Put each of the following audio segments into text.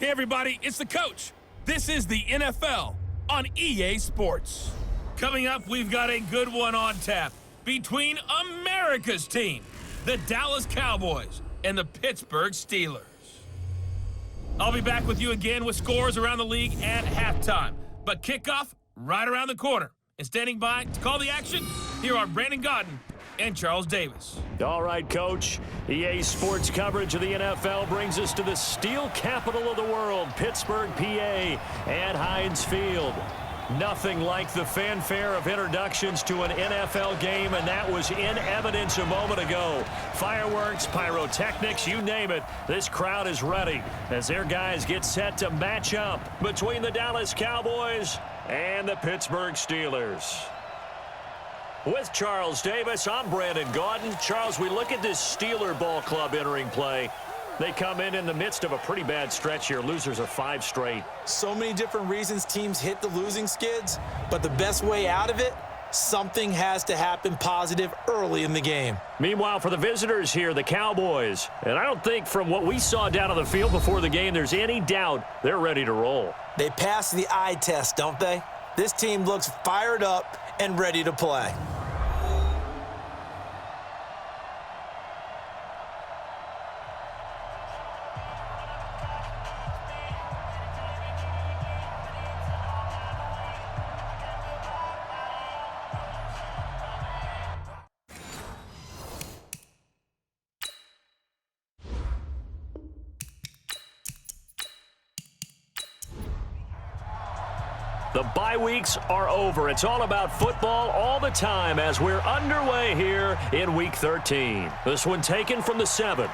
Hey everybody, it's the coach. This is the NFL on EA Sports. Coming up, we've got a good one on tap between America's team, the Dallas Cowboys, and the Pittsburgh Steelers. I'll be back with you again with scores around the league at halftime, but kickoff right around the corner. And standing by to call the action, here are Brandon Godden and Charles Davis. All right, Coach. EA Sports coverage of the NFL brings us to the steel capital of the world, Pittsburgh, PA, at Heinz Field. Nothing like the fanfare of introductions to an NFL game, and that was in evidence a moment ago. Fireworks, pyrotechnics, you name it. This crowd is ready as their guys get set to match up between the Dallas Cowboys and the Pittsburgh Steelers. With Charles Davis, I'm Brandon Godden. Charles, we look at this Steeler ball club entering play. They come in the midst of a pretty bad stretch here. Losers of 5 straight. So many different reasons teams hit the losing skids, but the best way out of it, something has to happen positive early in the game. Meanwhile, for the visitors here, the Cowboys. And I don't think from what we saw down on the field before the game, there's any doubt they're ready to roll. They pass the eye test, don't they? This team looks fired up and ready to play. The bye weeks are over. It's all about football all the time as we're underway here in Week 13. This one taken from the 7.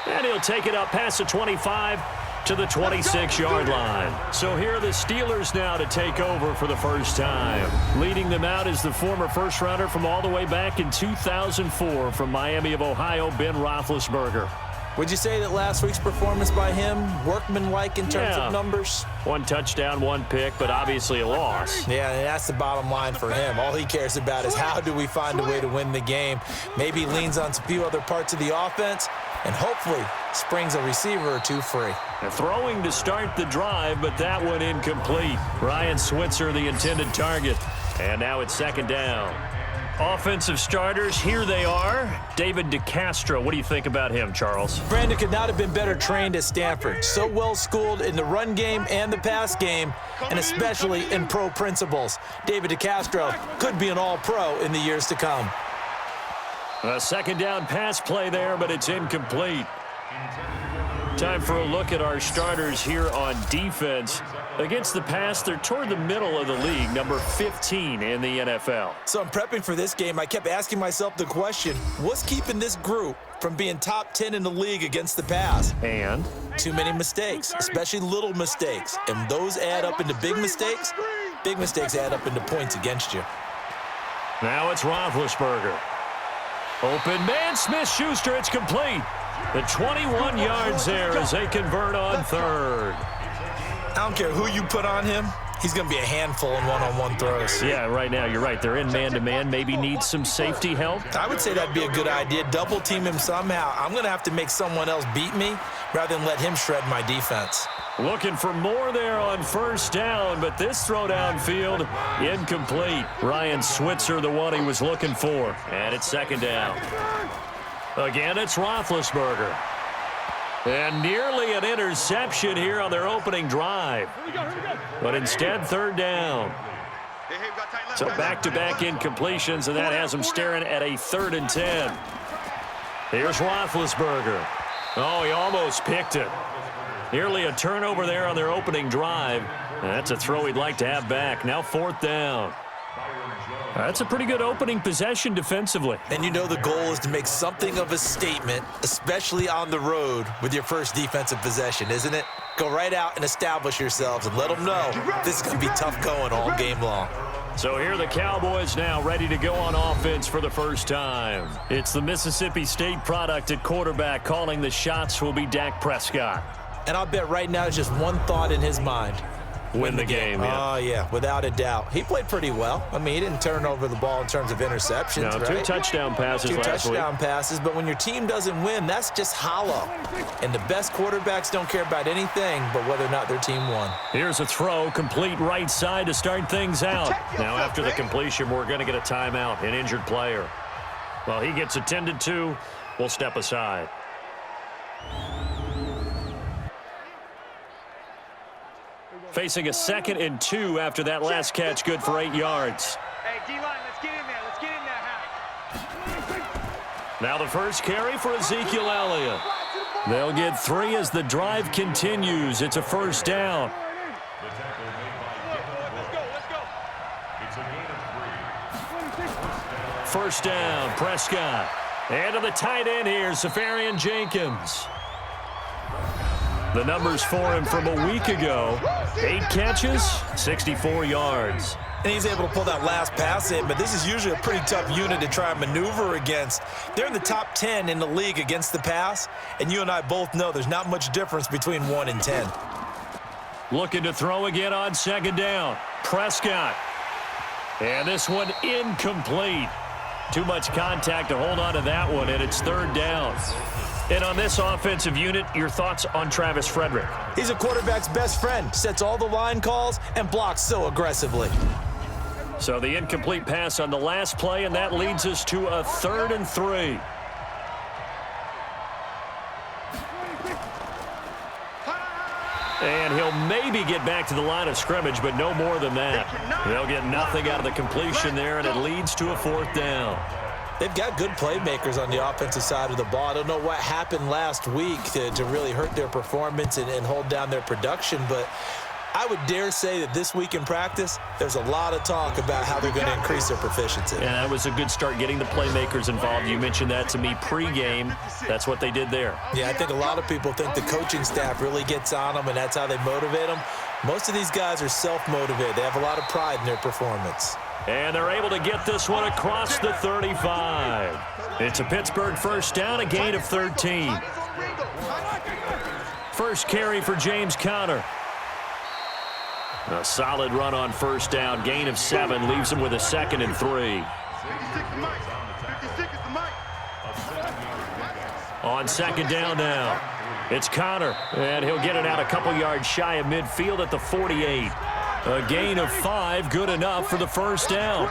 And he'll take it up past the 25 to the 26-yard line. So here are the Steelers now to take over for the first time. Leading them out is the former first-rounder from all the way back in 2004 from Miami of Ohio, Ben Roethlisberger. Would you say that last week's performance by him, workmanlike in terms of numbers? 1 touchdown, 1 pick, but obviously a loss. Yeah, and that's the bottom line for him. All he cares about is how do we find a way to win the game. Maybe he leans on a few other parts of the offense and hopefully springs a receiver or 2 free. Throwing to start the drive, but that one incomplete. Ryan Switzer, the intended target. And now it's 2nd down. Offensive starters, here they are. David DeCastro, what do you think about him, Charles? Brandon could not have been better trained at Stanford. So well schooled in the run game and the pass game, and especially in pro principles. David DeCastro could be an all-pro in the years to come. A 2nd down pass play there, but it's incomplete. Time for a look at our starters here on defense. Against the pass, they're toward the middle of the league, number 15 in the NFL. So I'm prepping for this game. I kept asking myself the question, what's keeping this group from being top 10 in the league against the pass? And? Too many mistakes, especially little mistakes. And those add up into big mistakes. Big mistakes add up into points against you. Now it's Roethlisberger. Open man, Smith-Schuster, it's complete. The 21 yards there as they convert on 3rd. I don't care who you put on him. He's going to be a handful in one-on-one throws. Yeah, right now, you're right. They're in man-to-man. Maybe needs some safety help. I would say that'd be a good idea. Double team him somehow. I'm going to have to make someone else beat me rather than let him shred my defense. Looking for more there on 1st down, but this throw downfield, incomplete. Ryan Switzer, the one he was looking for. And it's 2nd down. Again, it's Roethlisberger. And nearly an interception here on their opening drive. But instead, 3rd down. So back-to-back incompletions, and that has them staring at a 3rd and 10. Here's Roethlisberger. Oh, he almost picked it. Nearly a turnover there on their opening drive. And that's a throw he'd like to have back. Now 4th down. That's a pretty good opening possession defensively. And you know the goal is to make something of a statement, especially on the road with your first defensive possession, isn't it? Go right out and establish yourselves and let them know this is going to be tough going all game long. So here are the Cowboys now ready to go on offense for the first time. It's the Mississippi State product at quarterback. Calling the shots will be Dak Prescott. And I'll bet right now there's just one thought in his mind. win the game. Oh, yeah, without a doubt. He played pretty well. I mean, he didn't turn over the ball in terms of interceptions, No, right? 2 touchdown passes last week. 2 touchdown passes, but when your team doesn't win, that's just hollow. And the best quarterbacks don't care about anything but whether or not their team won. Here's a throw, complete right side to start things out. Now, after the completion, we're going to get a timeout, an injured player. Well, he gets attended to. We'll step aside. Facing a 2nd and 2 after that last catch, good for 8 yards. Hey, D-line, let's get in there. Let's get in there. Now the first carry for Ezekiel Elliott. They'll get 3 as the drive continues. It's a first down. Let's go. First down, Prescott. And to the tight end here, Safarian Jenkins. The numbers for him from a week ago. 8 catches, 64 yards. And he's able to pull that last pass in, but this is usually a pretty tough unit to try and maneuver against. They're in the top 10 in the league against the pass, and you and I both know there's not much difference between 1 and 10. Looking to throw again on 2nd down. Prescott. And this one incomplete. Too much contact to hold on to that one, and it's 3rd down. And on this offensive unit, your thoughts on Travis Frederick? He's a quarterback's best friend, sets all the line calls, and blocks so aggressively. So the incomplete pass on the last play, and that leads us to a 3rd and 3. And he'll maybe get back to the line of scrimmage, but no more than that. They'll get nothing out of the completion there, and it leads to a 4th down. They've got good playmakers on the offensive side of the ball. I don't know what happened last week to really hurt their performance and hold down their production, but I would dare say that this week in practice, there's a lot of talk about how they're going to increase their proficiency. And that was a good start, getting the playmakers involved. You mentioned that to me pregame. That's what they did there. Yeah, I think a lot of people think the coaching staff really gets on them, and that's how they motivate them. Most of these guys are self-motivated. They have a lot of pride in their performance. And they're able to get this one across the 35. It's a Pittsburgh first down, a gain of 13. First carry for James Conner. A solid run on first down, gain of 7, leaves him with a 2nd and 3. On 2nd down now, it's Conner, and he'll get it out a couple yards shy of midfield at the 48. A gain of 5, good enough for the first down.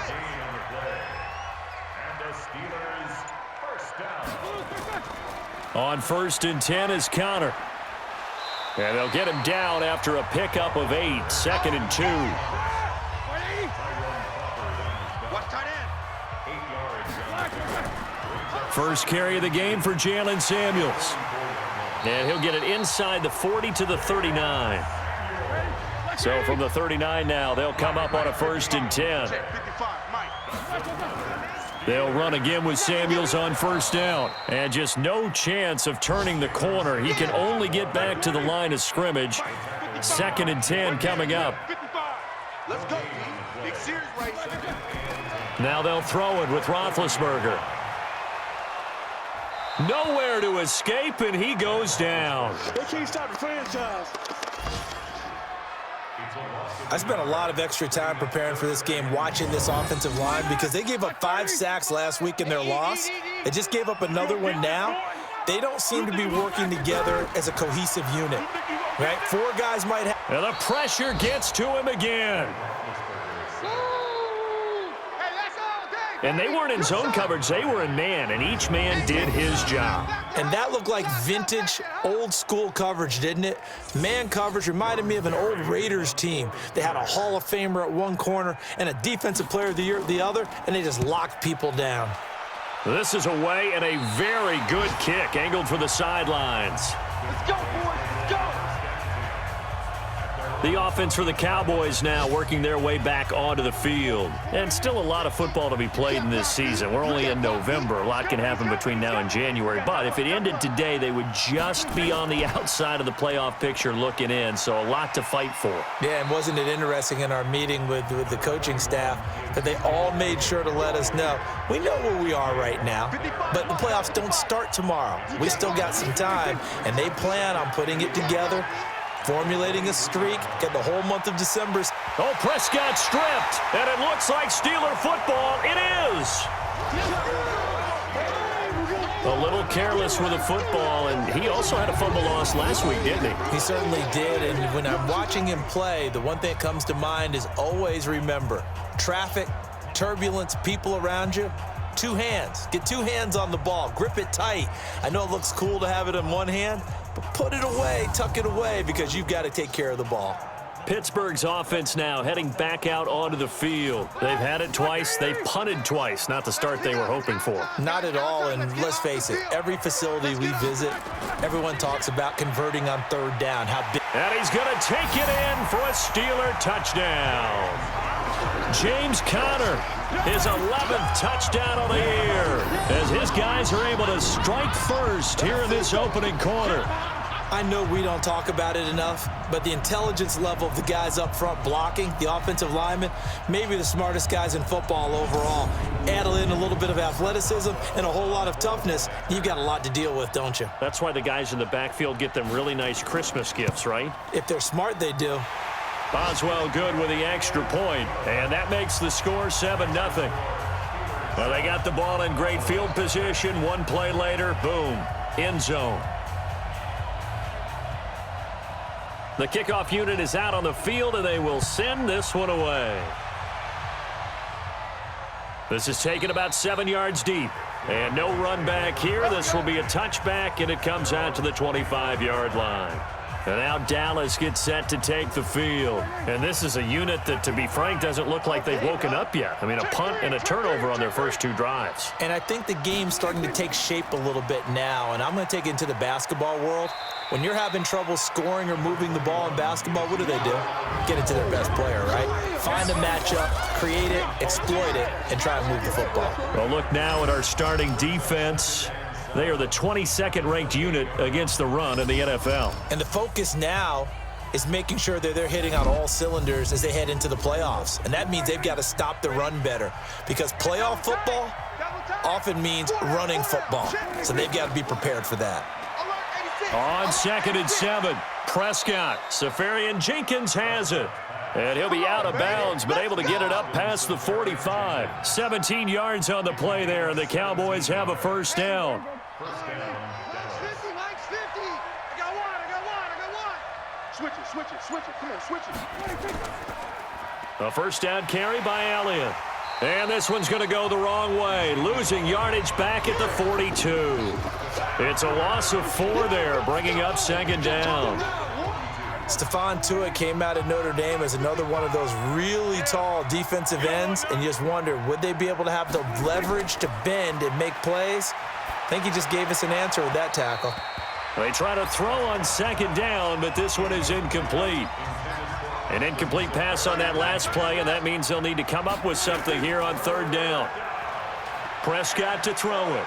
On 1st and 10 is Conner. And they'll get him down after a pickup of 8, 2nd and 2. First carry of the game for Jalen Samuels. And he'll get it inside the 40 to the 39. So from the 39 now, they'll come up on a 1st and 10. They'll run again with Samuels on first down. And just no chance of turning the corner. He can only get back to the line of scrimmage. 2nd and 10 coming up. Now they'll throw it with Roethlisberger. Nowhere to escape, and he goes down. They can't stop the franchise. I spent a lot of extra time preparing for this game, watching this offensive line, because they gave up 5 sacks last week in their loss. They just gave up another one now. They don't seem to be working together as a cohesive unit, right? 4 guys might have. And the pressure gets to him again. And they weren't in zone coverage. They were in man, and each man did his job. And that looked like vintage, old-school coverage, didn't it? Man coverage reminded me of an old Raiders team. They had a Hall of Famer at one corner and a Defensive Player of the Year at the other, and they just locked people down. This is away, and a very good kick angled for the sidelines. Let's go, boys. Let's go. The offense for the Cowboys now working their way back onto the field. And still a lot of football to be played in this season. We're only in November. A lot can happen between now and January. But if it ended today, they would just be on the outside of the playoff picture looking in. So a lot to fight for. Yeah, and wasn't it interesting in our meeting with the coaching staff that they all made sure to let us know, we know where we are right now, but the playoffs don't start tomorrow. We still got some time, and they plan on putting it together formulating a streak, get the whole month of December. Oh, Prescott stripped, and it looks like Steeler football. It is. A little careless with the football, and he also had a fumble loss last week, didn't he? He certainly did, and when I'm watching him play, the one thing that comes to mind is always remember, traffic, turbulence, people around you, two hands. Get two hands on the ball. Grip it tight. I know it looks cool to have it in one hand, but put it away, tuck it away, because you've got to take care of the ball. Pittsburgh's offense now heading back out onto the field. They've had it twice. They've punted twice. Not the start they were hoping for. Not at all, and let's face it, every facility we visit, everyone talks about converting on third down. How big. And he's going to take it in for a Steeler touchdown. James Conner, his 11th touchdown of the year, as his guys are able to strike first here in this opening quarter. I know we don't talk about it enough, but the intelligence level of the guys up front blocking, the offensive linemen, maybe the smartest guys in football overall. Add in a little bit of athleticism and a whole lot of toughness, you've got a lot to deal with, don't you? That's why the guys in the backfield get them really nice Christmas gifts, right? If they're smart, they do. Boswell good with the extra point, and that makes the score 7-0. Well, they got the ball in great field position. One play later, boom, end zone. The kickoff unit is out on the field, and they will send this one away. This is taken about 7 yards deep. And no run back here. This will be a touchback, and it comes out to the 25-yard line. And now Dallas gets set to take the field. And this is a unit that, to be frank, doesn't look like they've woken up yet. I mean, a punt and a turnover on their first two drives. And I think the game's starting to take shape a little bit now. And I'm going to take it into the basketball world. When you're having trouble scoring or moving the ball in basketball, what do? Get it to their best player, right? Find a matchup, create it, exploit it, and try and move the football. Well, look now at our starting defense. They are the 22nd ranked unit against the run in the NFL. And the focus now is making sure that they're hitting on all cylinders as they head into the playoffs. And that means they've got to stop the run better, because playoff football often means running football. So they've got to be prepared for that. On 2nd and 7, Prescott. Safarian Jenkins has it. And he'll be out of bounds, but able to get it up past the 45. 17 yards on the play there, and the Cowboys have a first down. Switch it. Come on, switch it. A first down carry by Elliott. And this one's going to go the wrong way, losing yardage back at the 42. It's a loss of 4 there, bringing up 2nd down. Stephon Tuitt came out of Notre Dame as another one of those really tall defensive ends, and you just wonder, would they be able to have the leverage to bend and make plays? I think he just gave us an answer with that tackle. They try to throw on 2nd down, but this one is incomplete. An incomplete pass on that last play, and that means they'll need to come up with something here on 3rd down. Prescott to throw it.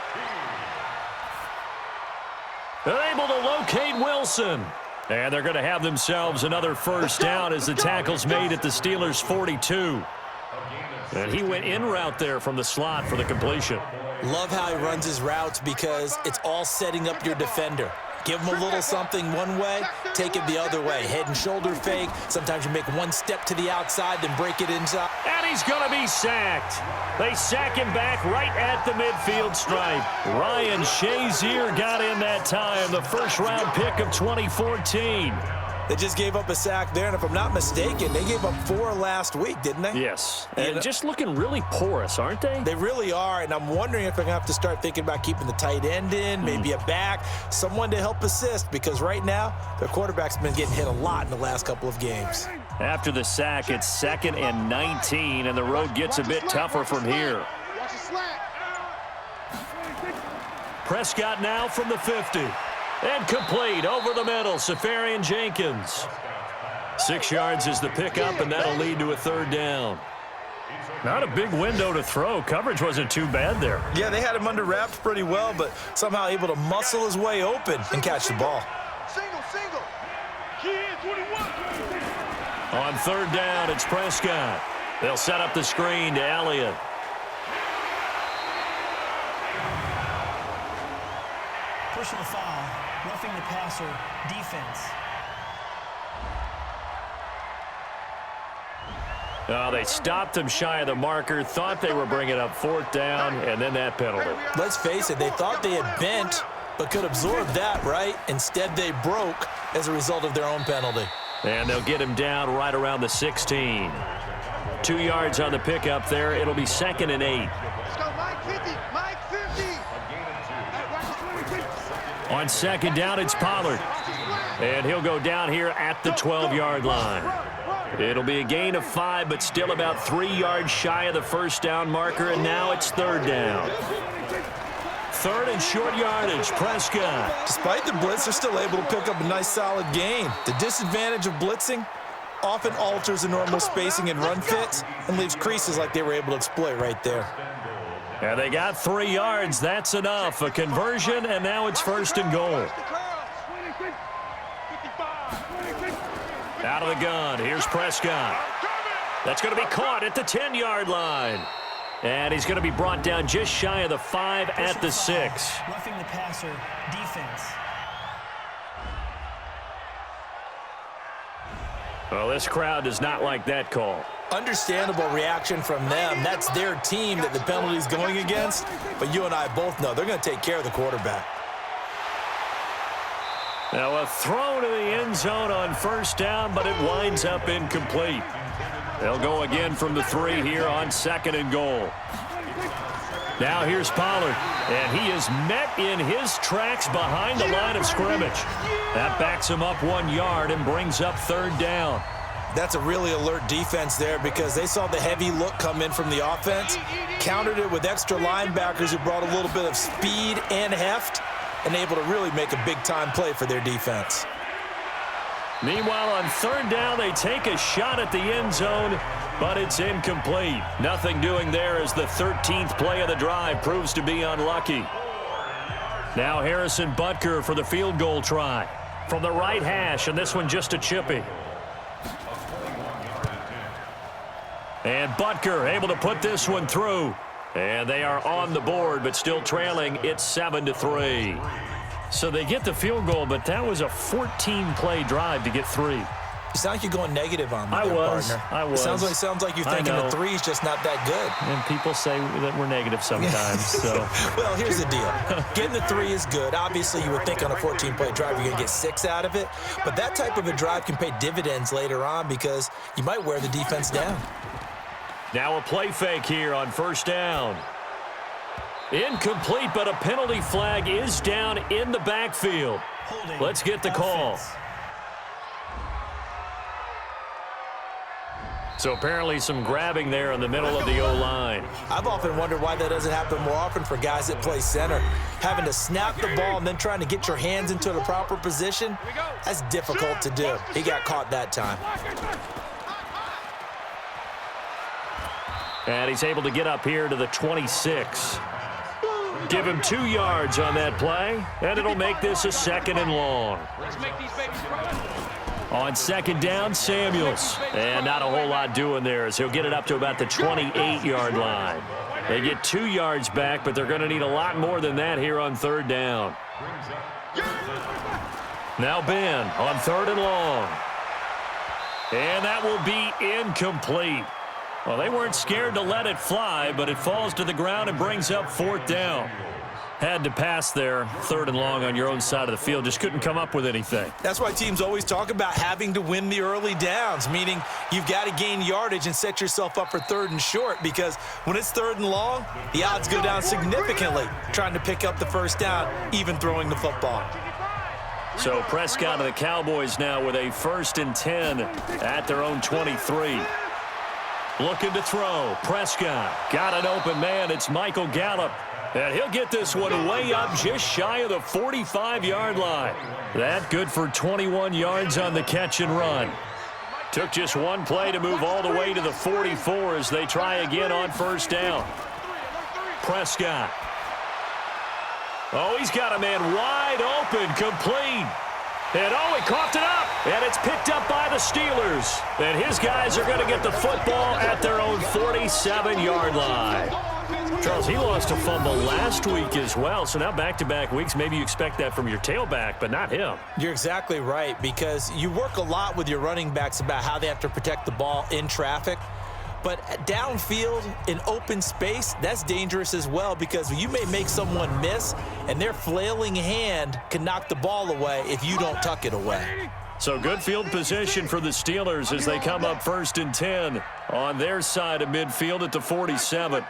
They're able to locate Wilson. And they're going to have themselves another first down as the tackle's made at the Steelers' 42. And he went in route there from the slot for the completion. Love how he runs his routes, because it's all setting up your defender. Give him a little something one way, take it the other way. Head and shoulder fake. Sometimes you make one step to the outside, then break it inside. And he's going to be sacked. They sack him back right at the midfield stripe. Ryan Shazier got in that time, the first-round pick of 2014. They just gave up a sack there, and if I'm not mistaken, they gave up 4 last week, didn't they? Yes, and just looking really porous, aren't they? They really are, and I'm wondering if they're going to have to start thinking about keeping the tight end in, maybe a back, someone to help assist, because right now, their quarterback's been getting hit a lot in the last couple of games. After the sack, it's 2nd and 19, and the road gets a bit tougher from here. Prescott now from the 50. And complete over the middle, Safarian Jenkins. 6 yards is the pickup, and that'll lead to a 3rd down. Not a big window to throw. Coverage wasn't too bad there. Yeah, they had him under wraps pretty well, but somehow able to muscle his way open and catch the ball. Single. Kid, 21. On 3rd down, it's Prescott. They'll set up the screen to Elliott. Personal foul, roughing the passer, defense. They stopped him shy of the marker, thought they were bringing up 4th down, and then that penalty. Let's face it, they thought they had bent, but could absorb that, right? Instead, they broke as a result of their own penalty. And they'll get him down right around the 16. 2 yards on the pickup there. It'll be 2nd and 8. Let's go, Mike 50. Mike 50. On 2nd down, it's Pollard. And he'll go down here at the 12-yard line. It'll be a gain of 5, but still about 3 yards shy of the 1st down marker, and now it's 3rd down. 3rd and short yardage, Prescott. Despite the blitz, they're still able to pick up a nice, solid gain. The disadvantage of blitzing often alters the normal spacing and run fits and leaves creases like they were able to exploit right there. And they got 3 yards. That's enough. A conversion, and now it's 1st and goal. Out of the gun. Here's Prescott. That's going to be caught at the 10-yard line. And he's going to be brought down just shy of the 5 at the 6. Roughing the passer defense. Well, this crowd does not like that call. Understandable reaction from them. That's their team that the penalty's going against. But you and I both know they're going to take care of the quarterback. Now a throw to the end zone on 1st down, but it winds up incomplete. They'll go again from the 3 here on 2nd and goal. Now here's Pollard, and he is met in his tracks behind the line of scrimmage. That backs him up 1 yard and brings up 3rd down. That's a really alert defense there because they saw the heavy look come in from the offense, countered it with extra linebackers who brought a little bit of speed and heft, and able to really make a big-time play for their defense. Meanwhile, on 3rd down, they take a shot at the end zone, but it's incomplete. Nothing doing there as the 13th play of the drive proves to be unlucky. Now Harrison Butker for the field goal try. From the right hash, and this one just a chippy. And Butker able to put this one through. And they are on the board, but still trailing. It's 7-3. So they get the field goal, but that was a 14-play drive to get 3. You sound like you're going negative on me, partner. I was. Sounds like you're thinking the 3's just not that good. And people say that we're negative sometimes. So. Well, here's the deal. Getting the 3 is good. Obviously, you would think on a 14-play drive you're going to get 6 out of it. But that type of a drive can pay dividends later on because you might wear the defense down. Now a play fake here on 1st down. Incomplete, but a penalty flag is down in the backfield. Let's get the call. So apparently some grabbing there in the middle of the O-line. I've often wondered why that doesn't happen more often for guys that play center. Having to snap the ball and then trying to get your hands into the proper position, that's difficult to do. He got caught that time. And he's able to get up here to the 26. Give him 2 yards on that play, and it'll make this a 2nd and long. On 2nd down, Samuels. And not a whole lot doing there as he'll get it up to about the 28-yard line. They get 2 yards back, but they're going to need a lot more than that here on 3rd down. Now Ben on 3rd and long. And that will be incomplete. Well, they weren't scared to let it fly, but it falls to the ground and brings up 4th down. Had to pass there, 3rd and long on your own side of the field. Just couldn't come up with anything. That's why teams always talk about having to win the early downs, meaning you've got to gain yardage and set yourself up for 3rd and short because when it's 3rd and long, the odds go down significantly trying to pick up the 1st down, even throwing the football. So Prescott of the Cowboys now with a 1st and 10 at their own 23. Looking to throw. Prescott got an open man. It's Michael Gallup. And he'll get this one way up just shy of the 45-yard line. That good for 21 yards on the catch and run. Took just one play to move all the way to the 44 as they try again on 1st down. Prescott. Oh, he's got a man wide open, complete. And he coughed it up, and it's picked up by the Steelers. And his guys are going to get the football at their own 47-yard line. Charles, he lost a fumble last week as well, so now back-to-back weeks, maybe you expect that from your tailback, but not him. You're exactly right, because you work a lot with your running backs about how they have to protect the ball in traffic. But downfield in open space, that's dangerous as well because you may make someone miss, and their flailing hand can knock the ball away if you don't tuck it away. So good field position for the Steelers as they come up 1st and 10 on their side of midfield at the 47.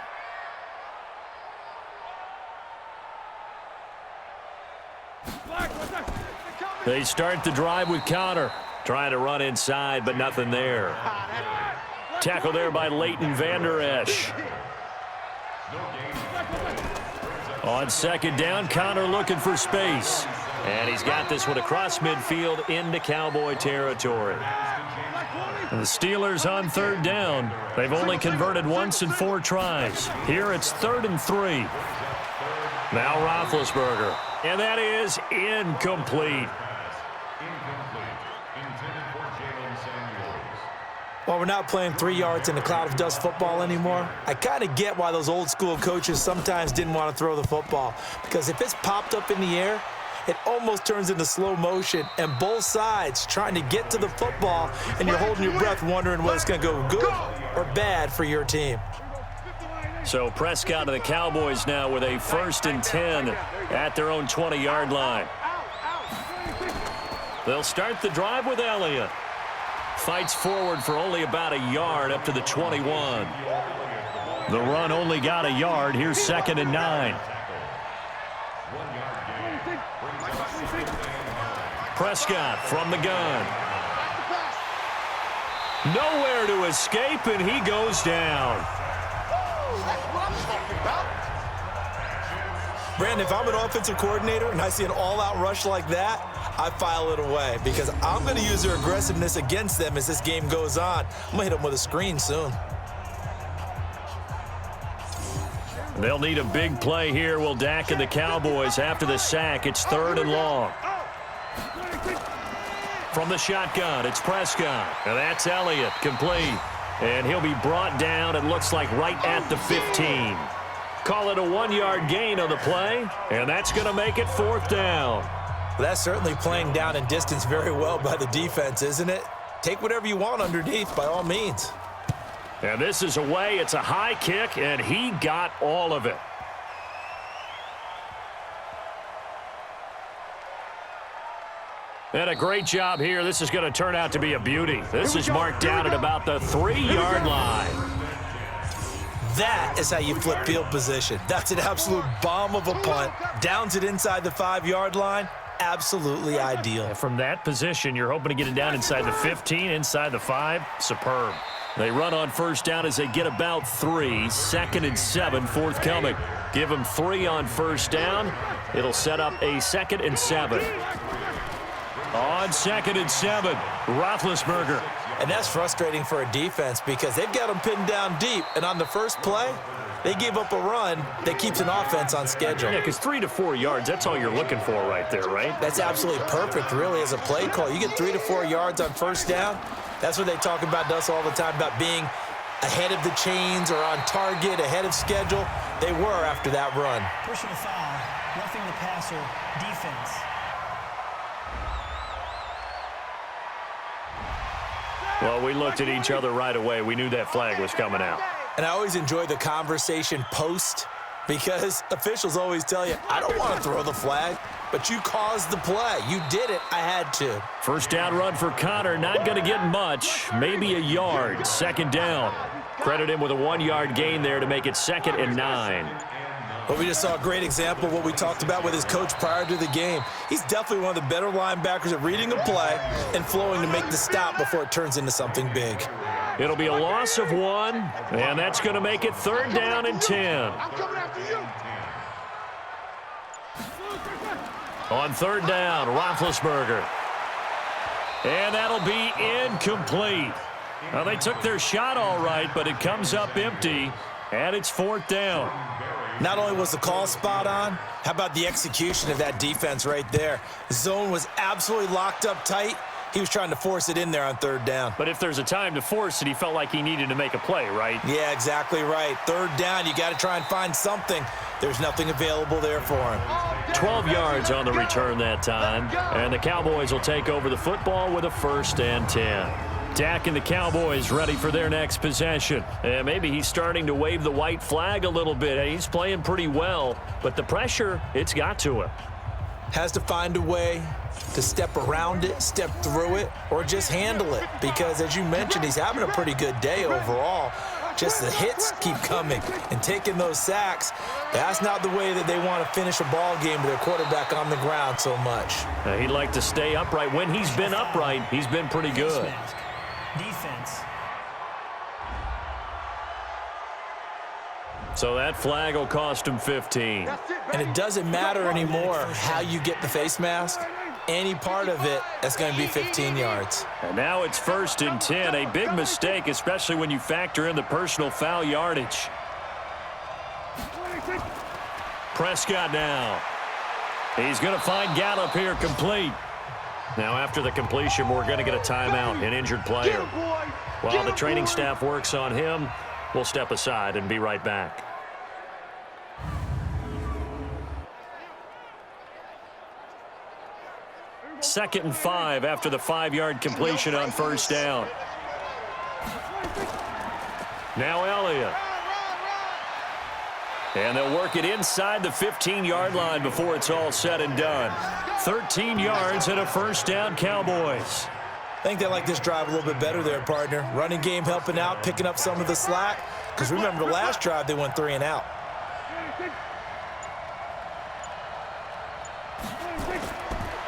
They start the drive with Connor. Trying to run inside, but nothing there. Tackle there by Leighton Vander Esch. On 2nd down, Connor looking for space. And he's got this one across midfield into Cowboy territory. And the Steelers on 3rd down. They've only converted once in 4 tries. Here it's 3rd and 3. Now Roethlisberger. And that is incomplete. While we're not playing 3 yards in a cloud of dust football anymore, I kind of get why those old school coaches sometimes didn't want to throw the football. Because if it's popped up in the air, it almost turns into slow motion, and both sides trying to get to the football, and you're holding your breath wondering whether it's going to go good or bad for your team. So Prescott and the Cowboys now with a 1st and 10 at their own 20-yard line. They'll start the drive with Elliott. Fights forward for only about a yard up to the 21. The run only got a yard. Here's 2nd and 9. Prescott from the gun. Nowhere to escape, and he goes down. Brandon, if I'm an offensive coordinator and I see an all-out rush like that, I file it away because I'm going to use their aggressiveness against them as this game goes on. I'm going to hit them with a screen soon. They'll need a big play here, will Dak and the Cowboys after the sack. It's 3rd and long. From the shotgun, it's Prescott. And that's Elliott, complete. And he'll be brought down, it looks like, right at the 15. Call it a 1-yard gain on the play, and that's going to make it 4th down. Well, that's certainly playing down in distance very well by the defense, isn't it? Take whatever you want underneath, by all means. And this is away. It's a high kick, and he got all of it. And a great job here. This is going to turn out to be a beauty. This is marked down at about the 3-yard line. That is how you flip field position. That's an absolute bomb of a punt. Downs it inside the 5-yard line. Absolutely ideal. From that position, you're hoping to get it down inside the 15, inside the 5. Superb. They run on 1st down as they get about 3. 2nd and 7 forthcoming. Give them 3 on 1st down. It'll set up a 2nd and 7. On 2nd and 7, Roethlisberger. And that's frustrating for a defense because they've got them pinned down deep. And on the first play, they gave up a run that keeps an offense on schedule. Yeah, because 3 to 4 yards, that's all you're looking for right there, right? That's absolutely perfect, really, as a play call. You get 3 to 4 yards on 1st down. That's what they talk about us all the time, about being ahead of the chains or on target, ahead of schedule. They were after that run. Personal foul, roughing the passer, defense. Well, we looked at each other right away. We knew that flag was coming out. And I always enjoy the conversation post because officials always tell you, I don't want to throw the flag, but you caused the play. You did it. I had to. 1st down run for Connor. Not going to get much. Maybe a yard. 2nd down. Credit him with a 1-yard gain there to make it 2nd and 9. Well, we just saw a great example of what we talked about with his coach prior to the game. He's definitely one of the better linebackers at reading a play and flowing to make the stop before it turns into something big. It'll be a loss of 1, and that's going to make it 3rd down and 10. On 3rd down, Roethlisberger. And that'll be incomplete. Well, they took their shot all right, but it comes up empty, and it's 4th down. Not only was the call spot on, how about the execution of that defense right there? The zone was absolutely locked up tight. He was trying to force it in there on 3rd down. But if there's a time to force it, he felt like he needed to make a play, right? Yeah, exactly right. 3rd down, you got to try and find something. There's nothing available there for him. 12 yards on the return that time, and the Cowboys will take over the football with a 1st and 10. Dak and the Cowboys ready for their next possession. And maybe he's starting to wave the white flag a little bit. He's playing pretty well, but the pressure, it's got to him. Has to find a way to step around it, step through it, or just handle it. Because as you mentioned, he's having a pretty good day overall. Just the hits keep coming and taking those sacks. That's not the way that they want to finish a ball game with their quarterback on the ground so much. He'd like to stay upright. When he's been upright, he's been pretty good. Defense. So that flag will cost him 15. And it doesn't matter anymore how you get the face mask. Any part of it, that's going to be 15 yards. And now it's 1st and 10. A big mistake, especially when you factor in the personal foul yardage. Prescott now. He's going to find Gallup here complete. Now after the completion, we're going to get a timeout, an injured player. While the training staff works on him, we'll step aside and be right back. Second and 5 after the 5-yard completion on 1st down. Now Elliott. And they'll work it inside the 15-yard line before it's all said and done. 13 yards and a 1st down, Cowboys. I think they like this drive a little bit better there, partner. Running game helping out, picking up some of the slack. Because remember the last drive, they went 3 and out.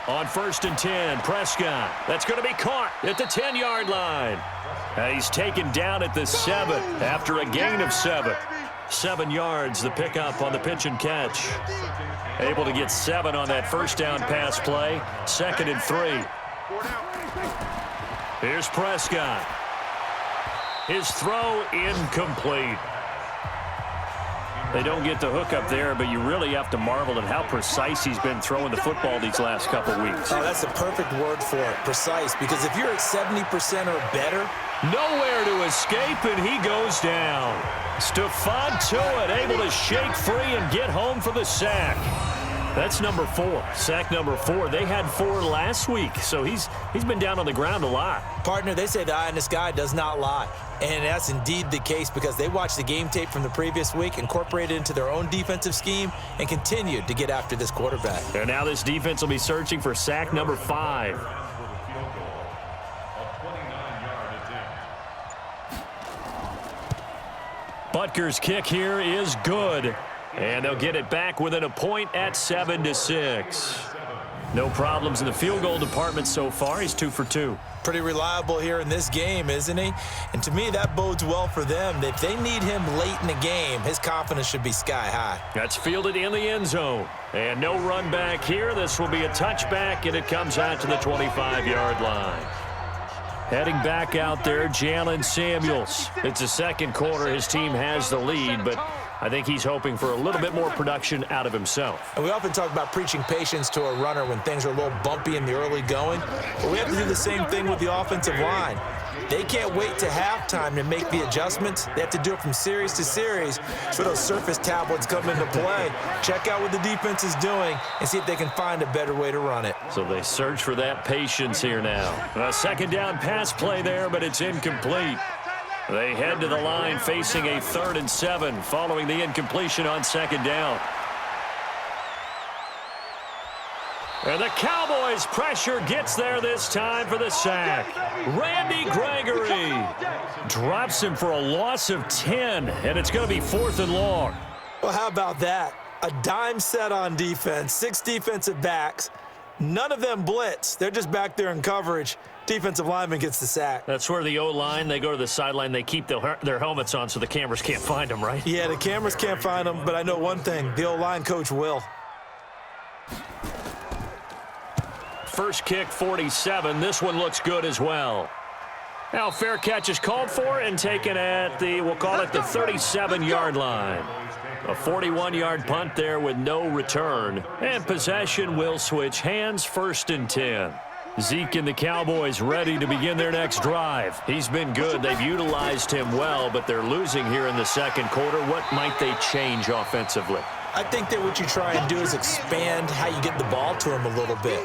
On 1st and 10, Prescott. That's going to be caught at the 10-yard line. He's taken down at the 7 after a gain of 7. 7 yards, the pickup on the pitch and catch. Able to get 7 on that 1st down pass play. 2nd and 3. Here's Prescott. His throw incomplete. They don't get the hook up there, but you really have to marvel at how precise he's been throwing the football these last couple weeks. Oh, that's the perfect word for it, precise, because if you're at 70% or better. Nowhere to escape, and he goes down. Stephon Tuitt able to shake free and get home for the sack. That's number 4, sack number 4. They had 4 last week, so he's been down on the ground a lot. Partner, they say the eye in the sky does not lie. And that's indeed the case because they watched the game tape from the previous week, incorporated it into their own defensive scheme, and continued to get after this quarterback. And now this defense will be searching for sack number 5. Butker's kick here is good. And they'll get it back within a point at 7-6. No problems in the field goal department so far. He's 2 for 2. Pretty reliable here in this game, isn't he? And to me, that bodes well for them. If they need him late in the game, his confidence should be sky high. That's fielded in the end zone. And no run back here. This will be a touchback, and it comes out to the 25-yard line. Heading back out there, Jalen Samuels. It's the second quarter. His team has the lead, but I think he's hoping for a little bit more production out of himself. And we often talk about preaching patience to a runner when things are a little bumpy in the early going. But we have to do the same thing with the offensive line. They can't wait to halftime to make the adjustments. They have to do it from series to series so those surface tablets come into play. Check out what the defense is doing and see if they can find a better way to run it. So they search for that patience here now. A second down pass play there, but it's incomplete. They head to the line facing a 3rd and 7 following the incompletion on 2nd down. And the Cowboys' pressure gets there this time for the sack. Randy Gregory drops him for a loss of 10, and it's going to be 4th and long. Well, how about that? A dime set on defense, 6 defensive backs. None of them blitz. They're just back there in coverage. Defensive lineman gets the sack. That's where the O-line, they go to the sideline, they keep their helmets on so the cameras can't find them, right? Yeah, the cameras can't find them, but I know one thing. The O-line coach will. First kick, 47. This one looks good as well. Now fair catch is called for and taken at the, we'll call it the 37-yard line. A 41-yard punt there with no return. And possession will switch hands, 1st and 10. Zeke and the Cowboys ready to begin their next drive. He's been good. They've utilized him well, but they're losing here in the second quarter. What might they change offensively? I think that what you try and do is expand how you get the ball to him a little bit.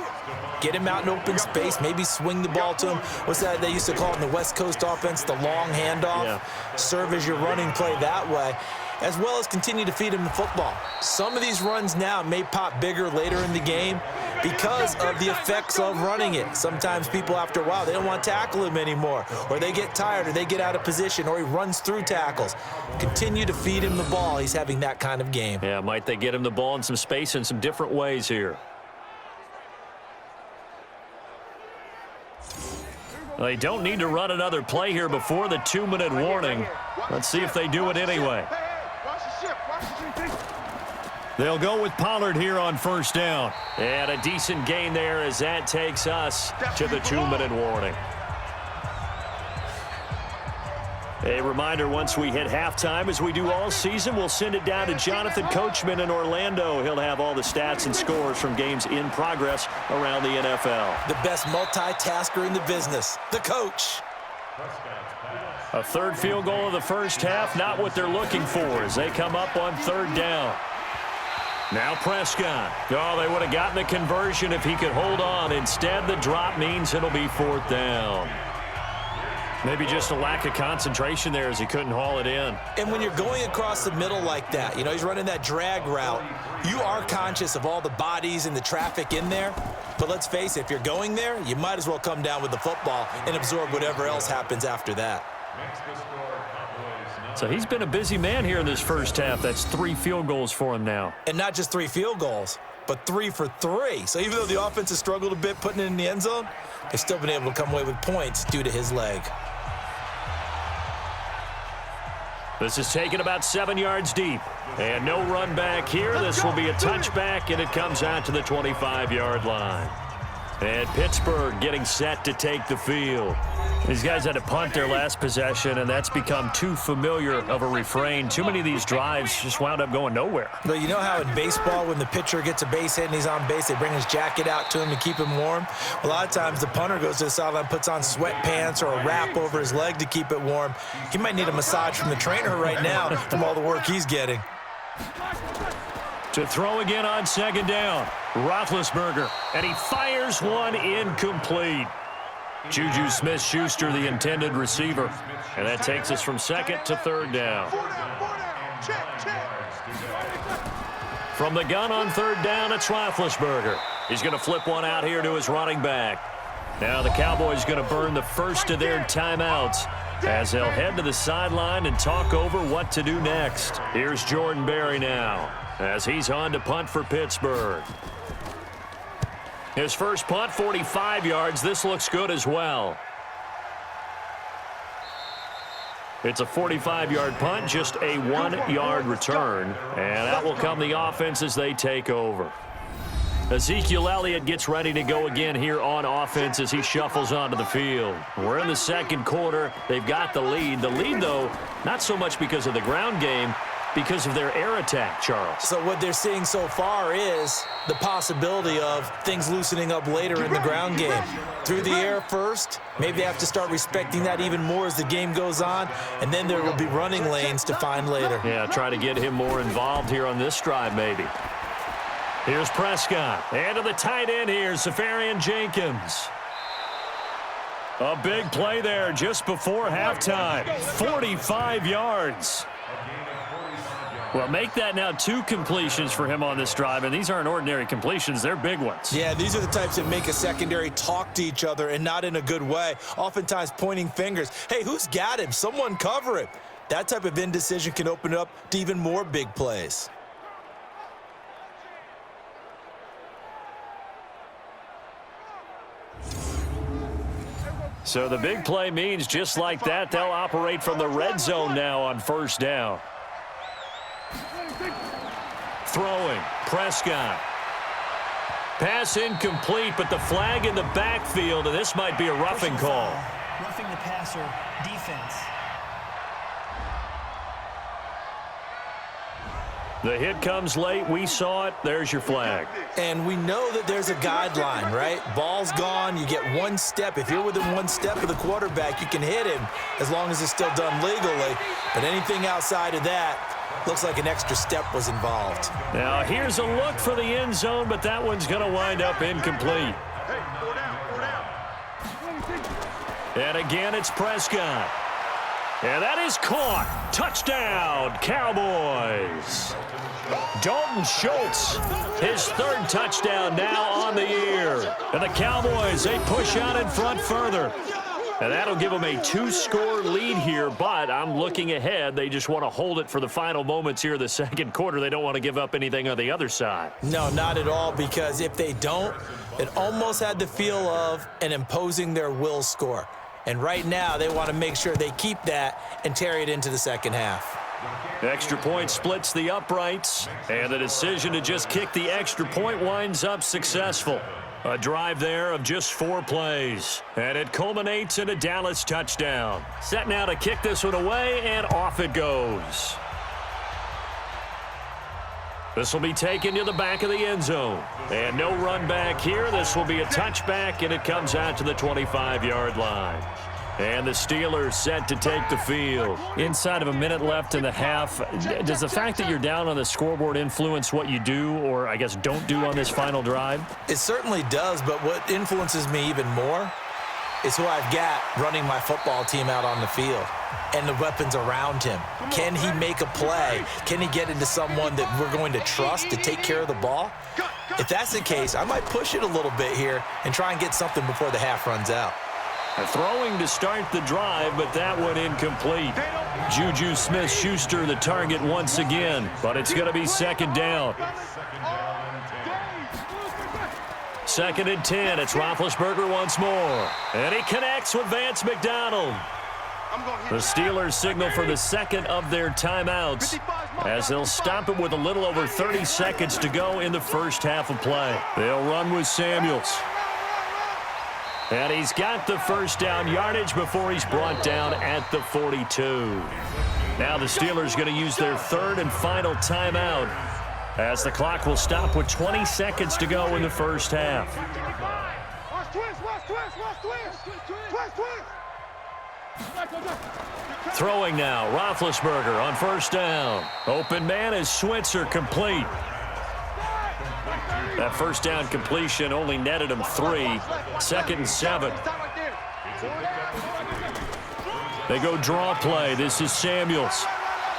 Get him out in open space, maybe swing the ball to him. What's that they used to call it in the West Coast offense, the long handoff? Yeah. Serve as your running play that way, as well as continue to feed him the football. Some of these runs now may pop bigger later in the game because of the effects of running it. Sometimes people, after a while, they don't want to tackle him anymore, or they get tired, or they get out of position, or he runs through tackles. Continue to feed him the ball. He's having that kind of game. Yeah, might they get him the ball in some space in some different ways here. They don't need to run another play here before the 2-minute warning. Let's see if they do it anyway. They'll go with Pollard here on first down. And a decent gain there as that takes us to the 2-minute warning. A reminder, once we hit halftime, as we do all season, we'll send it down to Jonathan Coachman in Orlando. He'll have all the stats and scores from games in progress around the NFL. The best multitasker in the business, the coach. A third field goal of the first half, not what they're looking for as they come up on third down. Now Prescott. Oh, they would have gotten the conversion if he could hold on. Instead, the drop means it'll be fourth down. Maybe just a lack of concentration there as he couldn't haul it in. And when you're going across the middle like that, you know, he's running that drag route, you are conscious of all the bodies and the traffic in there. But let's face it, if you're going there, you might as well come down with the football and absorb whatever else happens after that. So he's been a busy man here in this first half. That's 3 field goals for him now. And not just 3 field goals, but 3 for 3. So even though the offense has struggled a bit putting it in the end zone, they've still been able to come away with points due to his leg. This is taken about 7 yards deep. And no run back here. This will be a touchback, and it comes out to the 25-yard line. And Pittsburgh getting set to take the field. These guys had to punt their last possession, and that's become too familiar of a refrain. Too many of these drives just wound up going nowhere. But you know how in baseball, when the pitcher gets a base hit and he's on base, they bring his jacket out to him to keep him warm? A lot of times the punter goes to the sideline, puts on sweatpants or a wrap over his leg to keep it warm. He might need a massage from the trainer right now from all the work he's getting. To throw again on second down, Roethlisberger, and he fires one incomplete. Juju Smith-Schuster, the intended receiver, and that takes us from second to third down. From the gun on third down, it's Roethlisberger. He's going to flip one out here to his running back. Now the Cowboys going to burn the first of their timeouts as they'll head to the sideline and talk over what to do next. Here's Jordan Berry now as he's on to punt for Pittsburgh. His first punt, 45 yards. This looks good as well. It's a 45-yard punt, just a 1-yard return. And that will come the offense as they take over. Ezekiel Elliott gets ready to go again here on offense as he shuffles onto the field. We're in the second quarter. They've got the lead. The lead, though, not so much because of the ground game, because of their air attack, Charles. So what they're seeing so far is the possibility of things loosening up later in the ground game. Through the air first, maybe they have to start respecting that even more as the game goes on, and then there will be running lanes to find later. Yeah, try to get him more involved here on this drive, maybe. Here's Prescott. And to the tight end here, Safarian Jenkins. A big play there just before halftime. 45 yards. Well, make that now 2 completions for him on this drive, and these aren't ordinary completions. They're big ones. Yeah, these are the types that make a secondary talk to each other and not in a good way, oftentimes pointing fingers. Hey, who's got him? Someone cover him. That type of indecision can open it up to even more big plays. So the big play means just like that, they'll operate from the red zone now on first down. Throwing, Prescott. Pass incomplete, but the flag in the backfield, and this might be a roughing call. Roughing the passer, defense. The hit comes late. We saw it. There's your flag. And we know that there's a guideline, right? Ball's gone. You get 1 step. If you're within 1 step of the quarterback, you can hit him as long as it's still done legally. But anything outside of that, looks like an extra step was involved. Now, here's a look for the end zone, but that one's going to wind up incomplete. And again, it's Prescott. And that is caught. Touchdown, Cowboys. Dalton Schultz, his third touchdown now on the year. And the Cowboys, they push out in front further. And that'll give them a 2-score lead here, but I'm looking ahead. They just want to hold it for the final moments here of the second quarter. They don't want to give up anything on the other side. No, not at all, because if they don't, it almost had the feel of an imposing their will score. And right now, they want to make sure they keep that and carry it into the second half. Extra point splits the uprights, and the decision to just kick the extra point winds up successful. A drive there of just 4 plays, and it culminates in a Dallas touchdown. Set now to kick this one away, and off it goes. This will be taken to the back of the end zone. And no run back here. This will be a touchback, and it comes out to the 25-yard line. And the Steelers set to take the field. Inside of a minute left in the half, does the fact that you're down on the scoreboard influence what you do, or I guess don't do on this final drive? It certainly does, but what influences me even more is who I've got running my football team out on the field and the weapons around him. Can he make a play? Can he get into someone that we're going to trust to take care of the ball? If that's the case, I might push it a little bit here and try and get something before the half runs out. Throwing to start the drive, but that one incomplete. Juju Smith-Schuster the target once again, but it's going to be second down. 2nd and 10. It's Roethlisberger once more. And he connects with Vance McDonald. The Steelers signal for the second of their timeouts as they'll stop it with a little over 30 seconds to go in the first half of play. They'll run with Samuels. And he's got the first down yardage before he's brought down at the 42. Now the Steelers going to use their third and final timeout as the clock will stop with 20 seconds to go in the first half. Throwing now, Roethlisberger on first down. Open man is Switzer, complete. That first down completion only netted him 3. 2nd and 7. They go draw play. This is Samuels.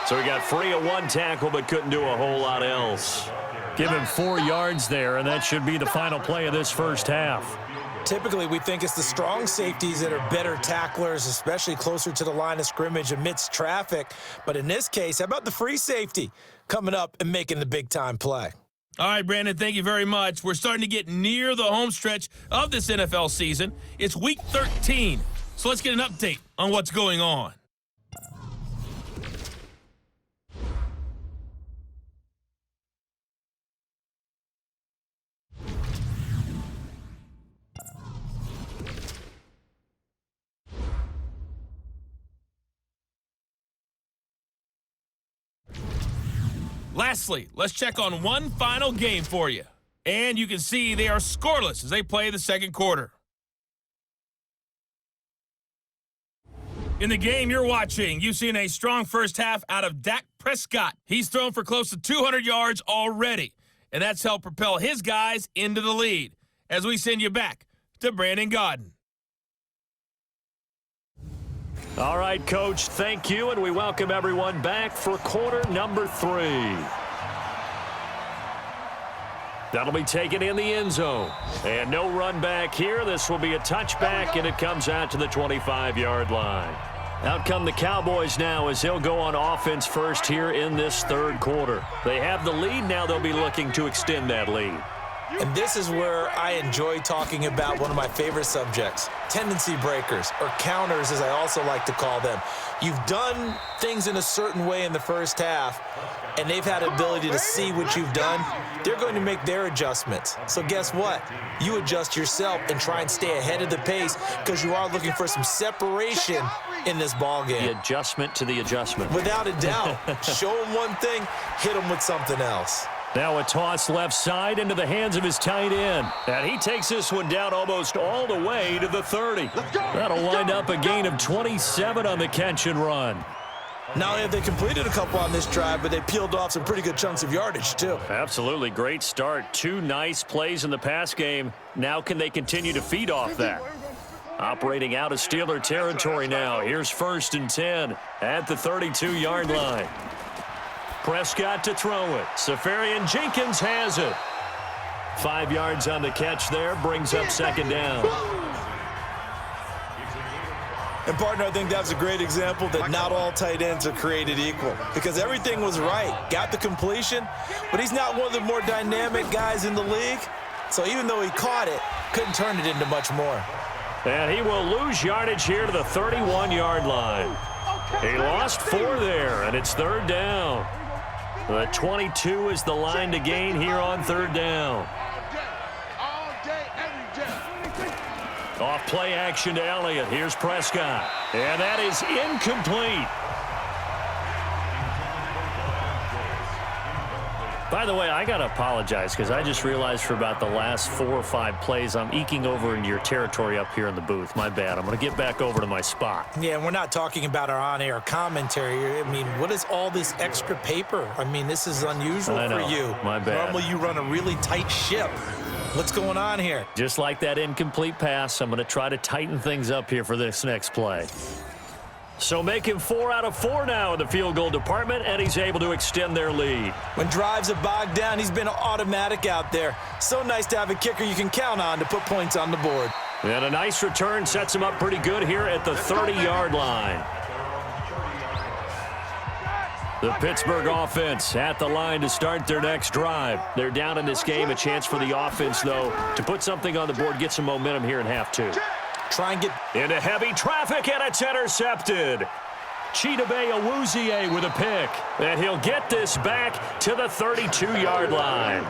So he got free of 1 tackle but couldn't do a whole lot else. Give him 4 yards there, and that should be the final play of this first half. Typically, we think it's the strong safeties that are better tacklers, especially closer to the line of scrimmage amidst traffic. But in this case, how about the free safety coming up and making the big-time play? All right, Brandon, thank you very much. We're starting to get near the home stretch of this NFL season. It's Week 13, so let's get an update on what's going on. Lastly, let's check on one final game for you. And you can see they are scoreless as they play the second quarter. In the game you're watching, you've seen a strong first half out of Dak Prescott. He's thrown for close to 200 yards already, and that's helped propel his guys into the lead. As we send you back to Brandon Gaudin. All right, Coach, thank you, and we welcome everyone back for quarter number 3. That'll be taken in the end zone. And no run back here. This will be a touchback, and it comes out to the 25-yard line. Out come the Cowboys now as they'll go on offense first here in this third quarter. They have the lead. Now they'll be looking to extend that lead. And this is where I enjoy talking about one of my favorite subjects, tendency breakers, or counters as I also like to call them. You've done things in a certain way in the first half, and they've had ability to see what you've done. They're going to make their adjustments. So guess what? You adjust yourself and try and stay ahead of the pace because you are looking for some separation in this ball game. The adjustment to the adjustment. Without a doubt. Show them one thing, hit them with something else. Now a toss left side into the hands of his tight end. And he takes this one down almost all the way to the 30. That'll wind up a gain of 27 on the catch and run. Not only have they completed a couple on this drive, but they peeled off some pretty good chunks of yardage, too. Absolutely great start. 2 nice plays in the pass game. Now can they continue to feed off that? Operating out of Steeler territory now. Here's 1st and 10 at the 32-yard line. Prescott to throw it. Safarian Jenkins has it. 5 yards on the catch there. Brings up 2nd down. And, partner, I think that's a great example that not all tight ends are created equal, because everything was right. Got the completion, but he's not one of the more dynamic guys in the league. So even though he caught it, couldn't turn it into much more. And he will lose yardage here to the 31-yard line. He lost 4 there, and it's 3rd down. The 22 is the line to gain here on 3rd down. Off play action to Elliott. Here's Prescott. And that is incomplete. By the way, I got to apologize because I just realized for about the last 4 or 5 plays I'm eking over into your territory up here in the booth. My bad. I'm going to get back over to my spot. Yeah, and we're not talking about our on-air commentary. I mean, what is all this extra paper? I mean, this is unusual for you. My bad. Normally you run a really tight ship. What's going on here? Just like that incomplete pass, I'm going to try to tighten things up here for this next play. So making 4 out of 4 now in the field goal department, and he's able to extend their lead. When drives are bogged down, he's been automatic out there. So nice to have a kicker you can count on to put points on the board. And a nice return sets him up pretty good here at the 30-yard line. The Pittsburgh offense at the line to start their next drive. They're down in this game. A chance for the offense, though, to put something on the board, get some momentum here in half 2. Try and get into heavy traffic, and it's intercepted. Chidobe Awuzie with a pick. And he'll get this back to the 32-yard line.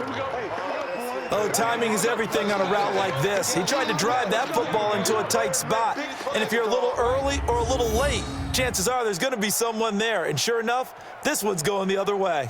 Oh, timing is everything on a route like this. He tried to drive that football into a tight spot. And if you're a little early or a little late, chances are there's going to be someone there. And sure enough, this one's going the other way.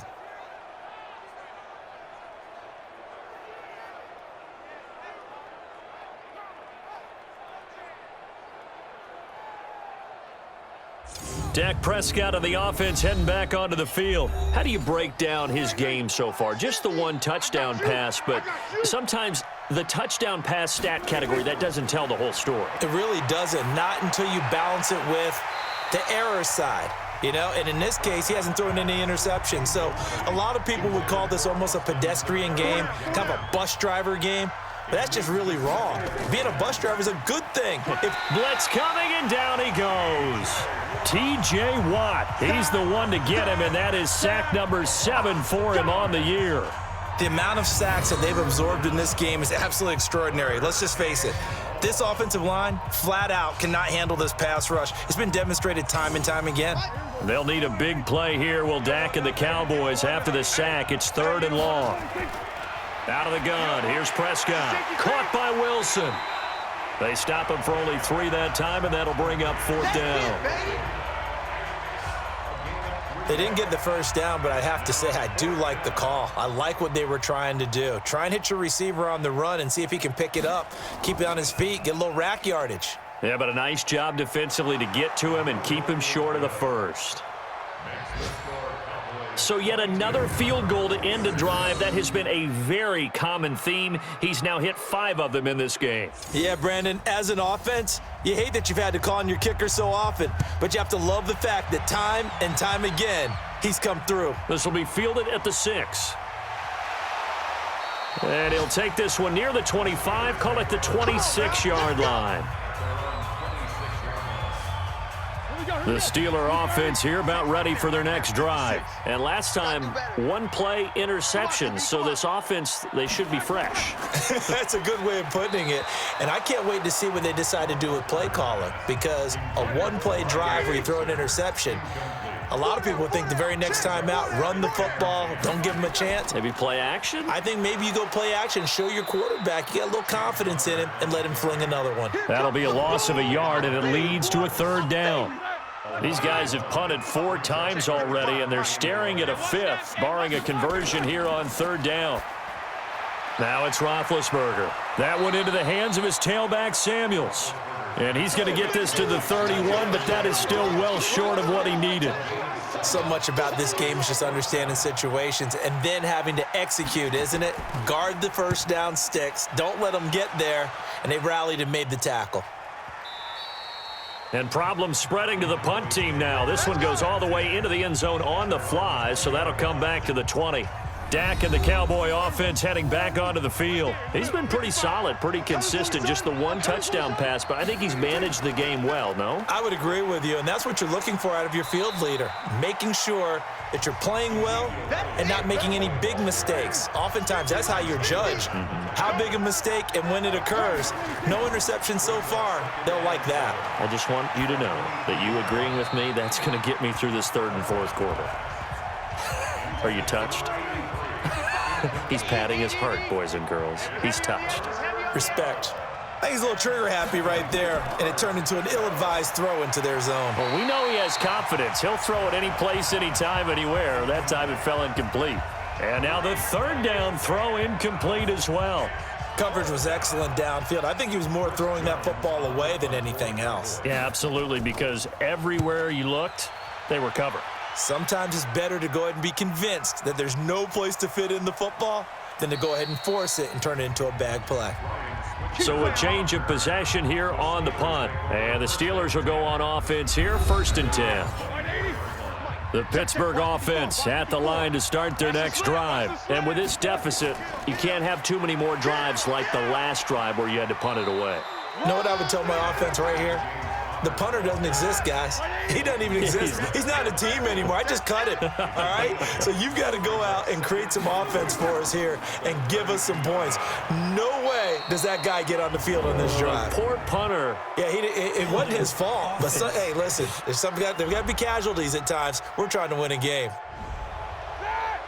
Dak Prescott of the offense heading back onto the field. How do you break down his game so far? Just the 1 touchdown pass, but sometimes the touchdown pass stat category, that doesn't tell the whole story. It really doesn't, not until you balance it with the error side. You know, and in this case, he hasn't thrown any interceptions. So a lot of people would call this almost a pedestrian game, kind of a bus driver game. But that's just really wrong. Being a bus driver is a good thing. Blitz coming, and down he goes. T.J. Watt, he's the one to get him, and that is sack number 7 for him on the year. The amount of sacks that they've absorbed in this game is absolutely extraordinary. Let's just face it. This offensive line, flat out, cannot handle this pass rush. It's been demonstrated time and time again. They'll need a big play here, will Dak and the Cowboys after the sack. It's 3rd and long. Out of the gun, here's Prescott. Caught by Wilson. They stop him for only 3 that time, and that'll bring up 4th down. They didn't get the first down, but I have to say I do like the call. I like what they were trying to do. Try and hit your receiver on the run and see if he can pick it up. Keep it on his feet, get a little rack yardage. Yeah, but a nice job defensively to get to him and keep him short of the first. So yet another field goal to end a drive. That has been a very common theme. He's now hit 5 of them in this game. Yeah, Brandon, as an offense, you hate that you've had to call on your kicker so often, but you have to love the fact that time and time again, he's come through. This will be fielded at the 6. And he'll take this one near the 25, call it the 26-yard line. The Steeler offense here about ready for their next drive. And last time, 1 play interception. So this offense, they should be fresh. That's a good way of putting it. And I can't wait to see what they decide to do with play calling, because a 1-play drive where you throw an interception, a lot of people would think the very next time out, run the football, don't give him a chance. Maybe play action? I think maybe you go play action, show your quarterback, you get a little confidence in him, and let him fling another one. That'll be a loss of a yard, and it leads to a 3rd down. These guys have punted 4 times already, and they're staring at a 5th, barring a conversion here on 3rd down. Now it's Roethlisberger. That one into the hands of his tailback, Samuels. And he's going to get this to the 31, but that is still well short of what he needed. So much about this game is just understanding situations and then having to execute, isn't it? Guard the first down sticks. Don't let them get there. And they rallied and made the tackle. And problems spreading to the punt team now. This one goes all the way into the end zone on the fly, so that'll come back to the 20. Dak and the Cowboy offense heading back onto the field. He's been pretty solid, pretty consistent, just the one touchdown pass, but I think he's managed the game well, no? I would agree with you, and that's what you're looking for out of your field leader, making sure that you're playing well and not making any big mistakes. Oftentimes, that's how you're judged. How big a mistake and when it occurs. No interception so far. They'll like that. I just want you to know that you agreeing with me, that's going to get me through this third and fourth quarter. Are you touched? He's patting his heart, boys and girls. He's touched. Respect. I think he's a little trigger happy right there, and it turned into an ill-advised throw into their zone. Well, we know he has confidence. He'll throw it any place, anytime, anywhere. That time it fell incomplete. And now the third down throw incomplete as well. Coverage was excellent downfield. I think he was more throwing that football away than anything else. Yeah, absolutely, because everywhere you looked, they were covered. Sometimes it's better to go ahead and be convinced that there's no place to fit in the football than to go ahead and force it and turn it into a bag play. So a change of possession here on the punt. And the Steelers will go on offense here, 1st and 10. The Pittsburgh offense at the line to start their next drive. And with this deficit, you can't have too many more drives like the last drive where you had to punt it away. You know what I would tell my offense right here? The punter doesn't exist, guys. He doesn't even exist. He's not a team anymore. I just cut him, all right? So you've got to go out and create some offense for us here and give us some points. No way does that guy get on the field on this drive. Poor punter. Yeah, it wasn't his fault. But, hey, listen, there's got to be casualties at times. We're trying to win a game.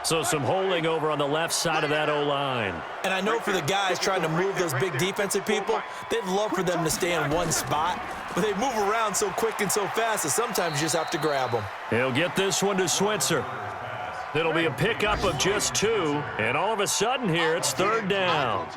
So some holding over on the left side of that O-line. And I know for the guys trying to move those big defensive people, they'd love for them to stay in one spot. But they move around so quick and so fast that sometimes you just have to grab them. He'll get this one to Switzer. It'll be a pickup of just 2. And all of a sudden here, it's 3rd down.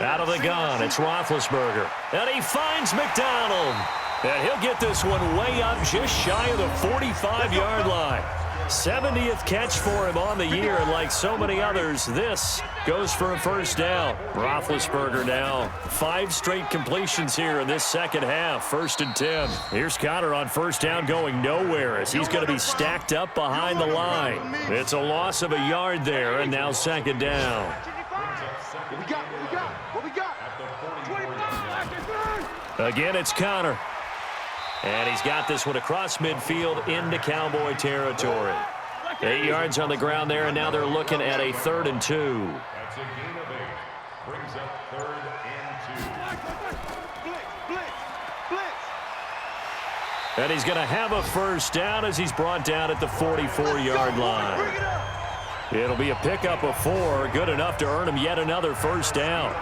Out of the gun, it's Roethlisberger. And he finds McDonald. And he'll get this one way up just shy of the 45-yard line. 70th catch for him on the year, and like so many others, this goes for a 1st down. Roethlisberger now 5 straight completions here in this second half. 1st and 10. Here's Connor on 1st down going nowhere as he's going to be stacked up behind the line. It's a loss of a yard there, and now 2nd down. Again, it's Connor. And he's got this one across midfield into Cowboy territory. 8 yards on the ground there, and now they're looking at a 3rd and 2. And he's going to have a 1st down as he's brought down at the 44-yard line. It'll be a pickup of 4, good enough to earn him yet another 1st down.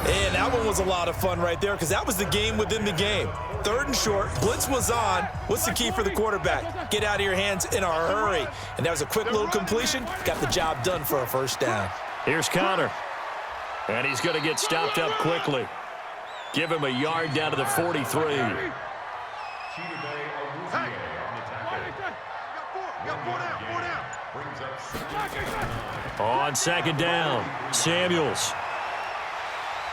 And that one was a lot of fun right there because that was the game within the game. 3rd and short, blitz was on. What's the key for the quarterback? Get out of your hands in a hurry. And that was a quick little completion. Got the job done for a 1st down. Here's Connor. And he's going to get stopped up quickly. Give him a yard down to the 43. On 2nd down, Samuels.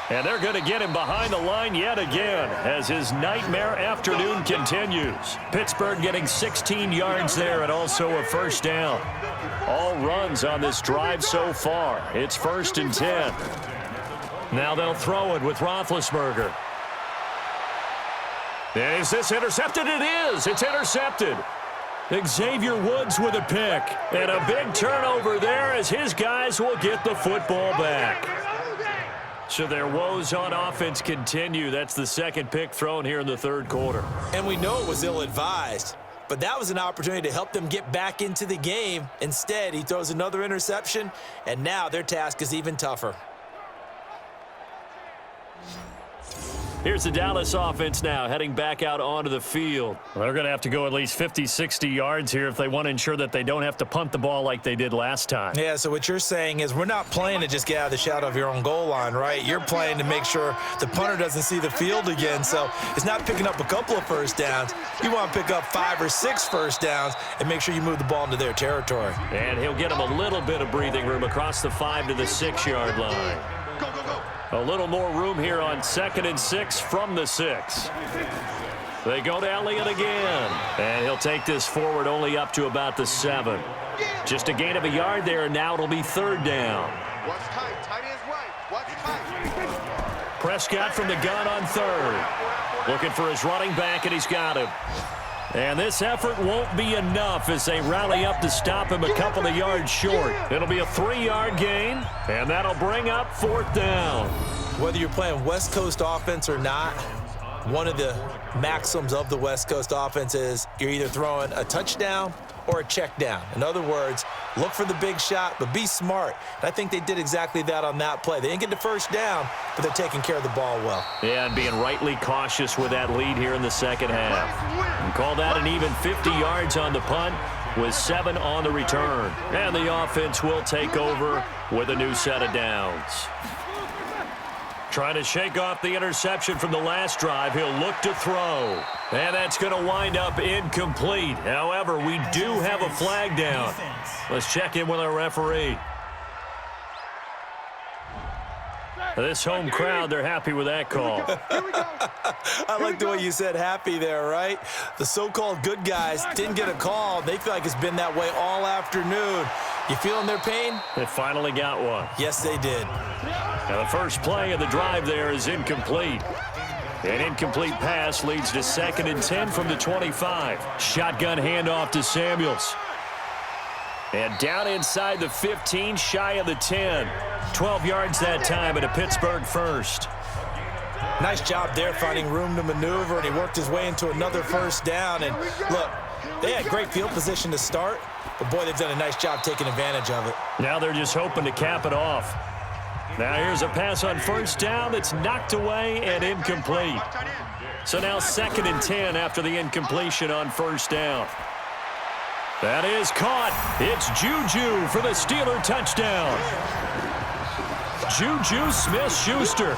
And they're going to get him behind the line yet again as his nightmare afternoon continues. Pittsburgh getting 16 yards there and also a 1st down. All runs on this drive so far. It's 1st and 10. Now they'll throw it with Roethlisberger. Is this intercepted? It is. It's intercepted. Xavier Woods with a pick. And a big turnover there as his guys will get the football back. So their woes on offense continue. That's the 2nd pick thrown here in the 3rd quarter. And we know it was ill-advised, but that was an opportunity to help them get back into the game. Instead, he throws another interception, and now their task is even tougher. Here's the Dallas offense now heading back out onto the field. They're going to have to go at least 50, 60 yards here if they want to ensure that they don't have to punt the ball like they did last time. Yeah, so what you're saying is we're not playing to just get out of the shadow of your own goal line, right? You're playing to make sure the punter doesn't see the field again. So it's not picking up a couple of first downs. You want to pick up 5 or 6 first downs and make sure you move the ball into their territory. And he'll get them a little bit of breathing room across the 5 to the 6-yard line. A little more room here on 2nd and 6 from the 6. They go to Elliott again. And he'll take this forward only up to about the 7. Just a gain of a yard there, and now it'll be 3rd down. Watch tight. Tight ends right. Watch tight. Prescott from the gun on 3rd. Looking for his running back, and he's got him. And this effort won't be enough as they rally up to stop him a couple of yards short. It'll be a 3-yard gain, and that'll bring up 4th down. Whether you're playing West Coast offense or not, one of the maxims of the West Coast offense is you're either throwing a touchdown or a check down. In other words, look for the big shot, but be smart. And I think they did exactly that on that play. They didn't get the first down, but they're taking care of the ball well. Yeah, and being rightly cautious with that lead here in the second half. And call that an even 50 yards on the punt with 7 on the return. And the offense will take over with a new set of downs. Trying to shake off the interception from the last drive. He'll look to throw. And that's going to wind up incomplete. However, we do have a flag down. Let's check in with our referee. This home crowd, they're happy with that call. I like the way you said happy there, right? The so-called good guys didn't get a call. They feel like it's been that way all afternoon. You feeling their pain? They finally got one. Yes, they did. Now the first play of the drive there is incomplete. An incomplete pass leads to 2nd and 10 from the 25. Shotgun handoff to Samuels. And down inside the 15, shy of the 10. 12 yards that time, and a Pittsburgh first. Nice job there finding room to maneuver, and he worked his way into another first down. And look, they had great field position to start, but boy, they've done a nice job taking advantage of it. Now they're just hoping to cap it off. Now here's a pass on first down that's knocked away and incomplete. So now 2nd and 10 after the incompletion on first down. That is caught. It's Juju for the Steeler touchdown. Juju Smith-Schuster,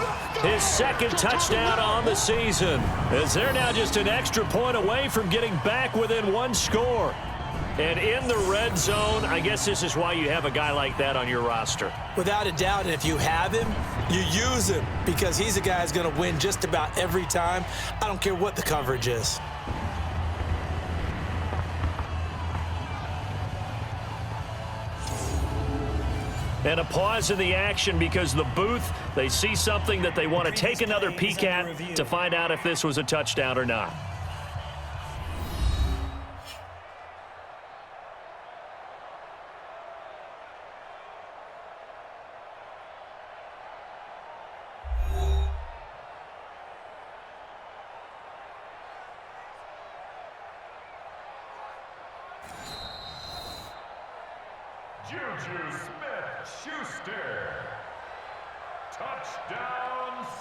his 2nd touchdown on the season, as they're now just an extra point away from getting back within 1 score. And in the red zone, I guess this is why you have a guy like that on your roster. Without a doubt, and if you have him, you use him because he's a guy who's going to win just about every time. I don't care what the coverage is. And a pause in the action because the booth, they see something that they want to take another peek at to find out if this was a touchdown or not.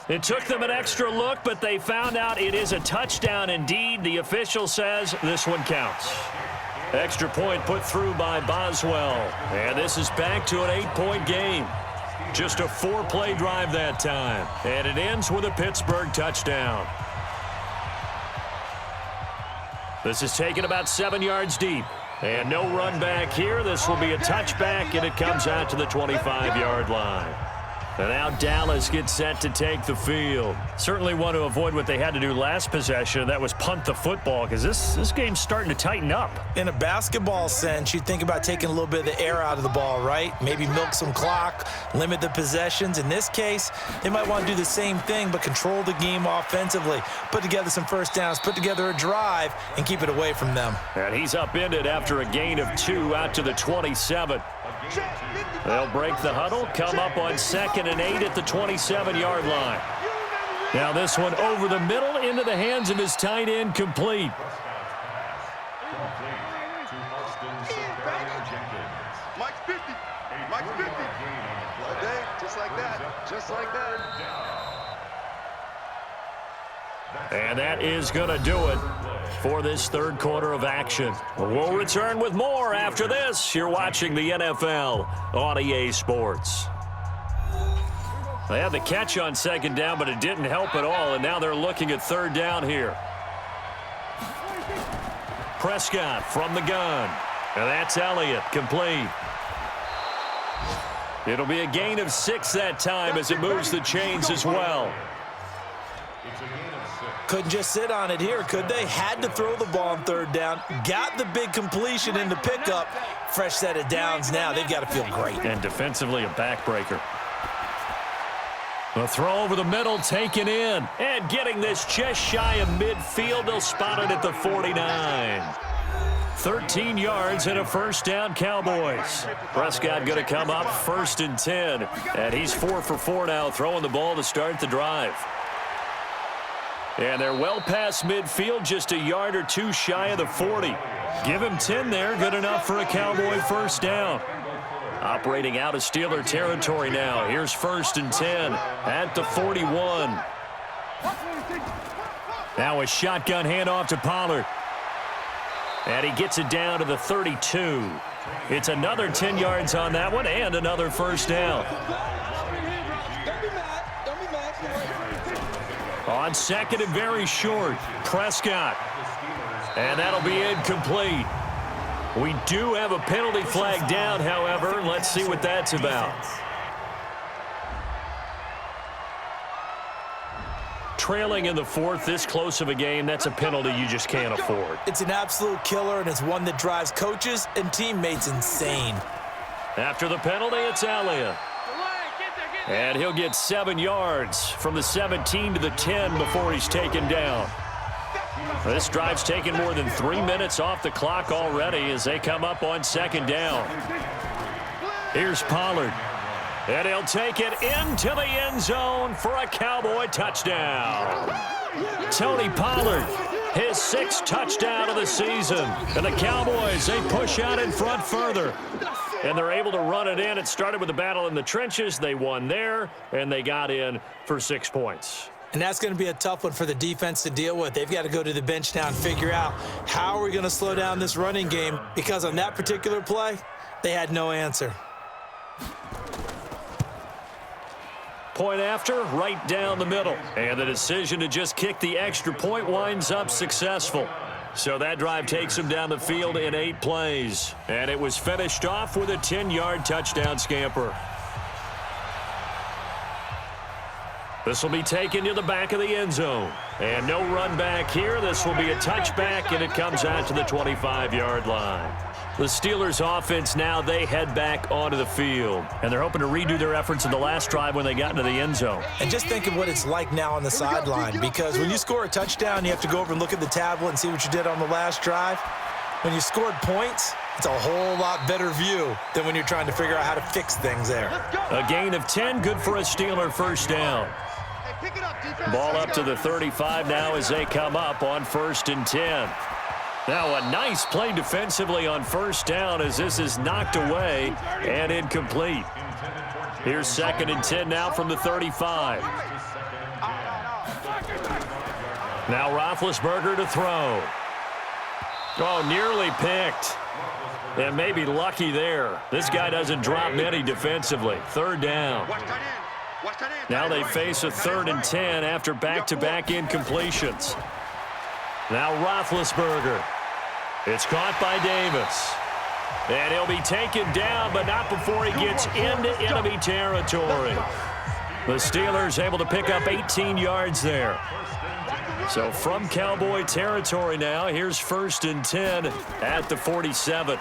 It took them an extra look, but they found out it is a touchdown indeed. The official says this one counts. Extra point put through by Boswell. And this is back to an 8-point game. Just a 4-play drive that time. And it ends with a Pittsburgh touchdown. This is taken about 7 yards deep. And no run back here. This will be a touchback, and it comes out to the 25-yard line. And now Dallas gets set to take the field. Certainly want to avoid what they had to do last possession. That was punt the football, because this game's starting to tighten up. In a basketball sense, you think about taking a little bit of the air out of the ball, right? Maybe milk some clock, limit the possessions. In this case, they might want to do the same thing, but control the game offensively. Put together some first downs, put together a drive, and keep it away from them. And he's upended after a gain of 2 out to the 27. They'll break the huddle, come up on 2nd and 8 at the 27-yard line. Now this one over the middle into the hands of his tight end, complete. Mike's 50. Mike's 50. Okay, just like that. Just like that. And that is going to do it for this third quarter of action. We'll return with more after this. You're watching the NFL on EA Sports. They had the catch on second down, but it didn't help at all, and now they're looking at third down here. Prescott from the gun, and that's Elliott, complete. It'll be a gain of 6 that time as it moves the chains as well. Couldn't just sit on it here, could they? Had to throw the ball on third down. Got the big completion in the pickup. Fresh set of downs now. They've got to feel great. And defensively, a backbreaker. The throw over the middle, taken in. And getting this just shy of midfield. They'll spot it at the 49. 13 yards and a first down, Cowboys. Prescott going to come up 1st and 10. And he's 4 for 4 now, throwing the ball to start the drive. And they're well past midfield, just a yard or 2 shy of the 40. Give him 10 there, good enough for a Cowboy first down. Operating out of Steeler territory now. Here's 1st and 10 at the 41. Now a shotgun handoff to Pollard. And he gets it down to the 32. It's another 10 yards on that one and another first down. On second and very short, Prescott. And that'll be incomplete. We do have a penalty flag down, however. Let's see what that's about. Trailing in the 4th, this close of a game, that's a penalty you just can't afford. It's an absolute killer, and it's one that drives coaches and teammates insane. After the penalty, it's Elliott. And he'll get 7 yards from the 17 to the 10 before he's taken down. This drive's taken more than 3 minutes off the clock already as they come up on second down. Here's Pollard. And he'll take it into the end zone for a Cowboy touchdown. Tony Pollard, his 6th touchdown of the season. And the Cowboys, they push out in front further. And they're able to run it in. It started with a battle in the trenches. They won there, and they got in for 6 points. And that's going to be a tough one for the defense to deal with. They've got to go to the bench now and figure out how are we going to slow down this running game, because on that particular play, they had no answer. Point after, right down the middle. And the decision to just kick the extra point winds up successful. So that drive takes him down the field in 8 plays. And it was finished off with a 10-yard touchdown scamper. This will be taken to the back of the end zone. And no run back here. This will be a touchback, and it comes out to the 25-yard line. The Steelers offense now, they head back onto the field. And they're hoping to redo their efforts in the last drive when they got into the end zone. And just think of what it's like now on the sideline, because when you score a touchdown, you have to go over and look at the tablet and see what you did on the last drive. When you scored points, it's a whole lot better view than when you're trying to figure out how to fix things there. A gain of 10, good for a Steeler first down. Ball up to the 35 now as they come up on 1st and 10. Now a nice play defensively on first down as this is knocked away and incomplete. Here's 2nd and 10 now from the 35. Now Roethlisberger to throw. Oh, nearly picked. And maybe lucky there. This guy doesn't drop many defensively. 3rd down. Now they face a 3rd and 10 after back-to-back incompletions. Now Roethlisberger. It's caught by Davis. And he'll be taken down, but not before he gets into enemy territory. The Steelers able to pick up 18 yards there. So from Cowboy territory now, here's 1st and 10 at the 47.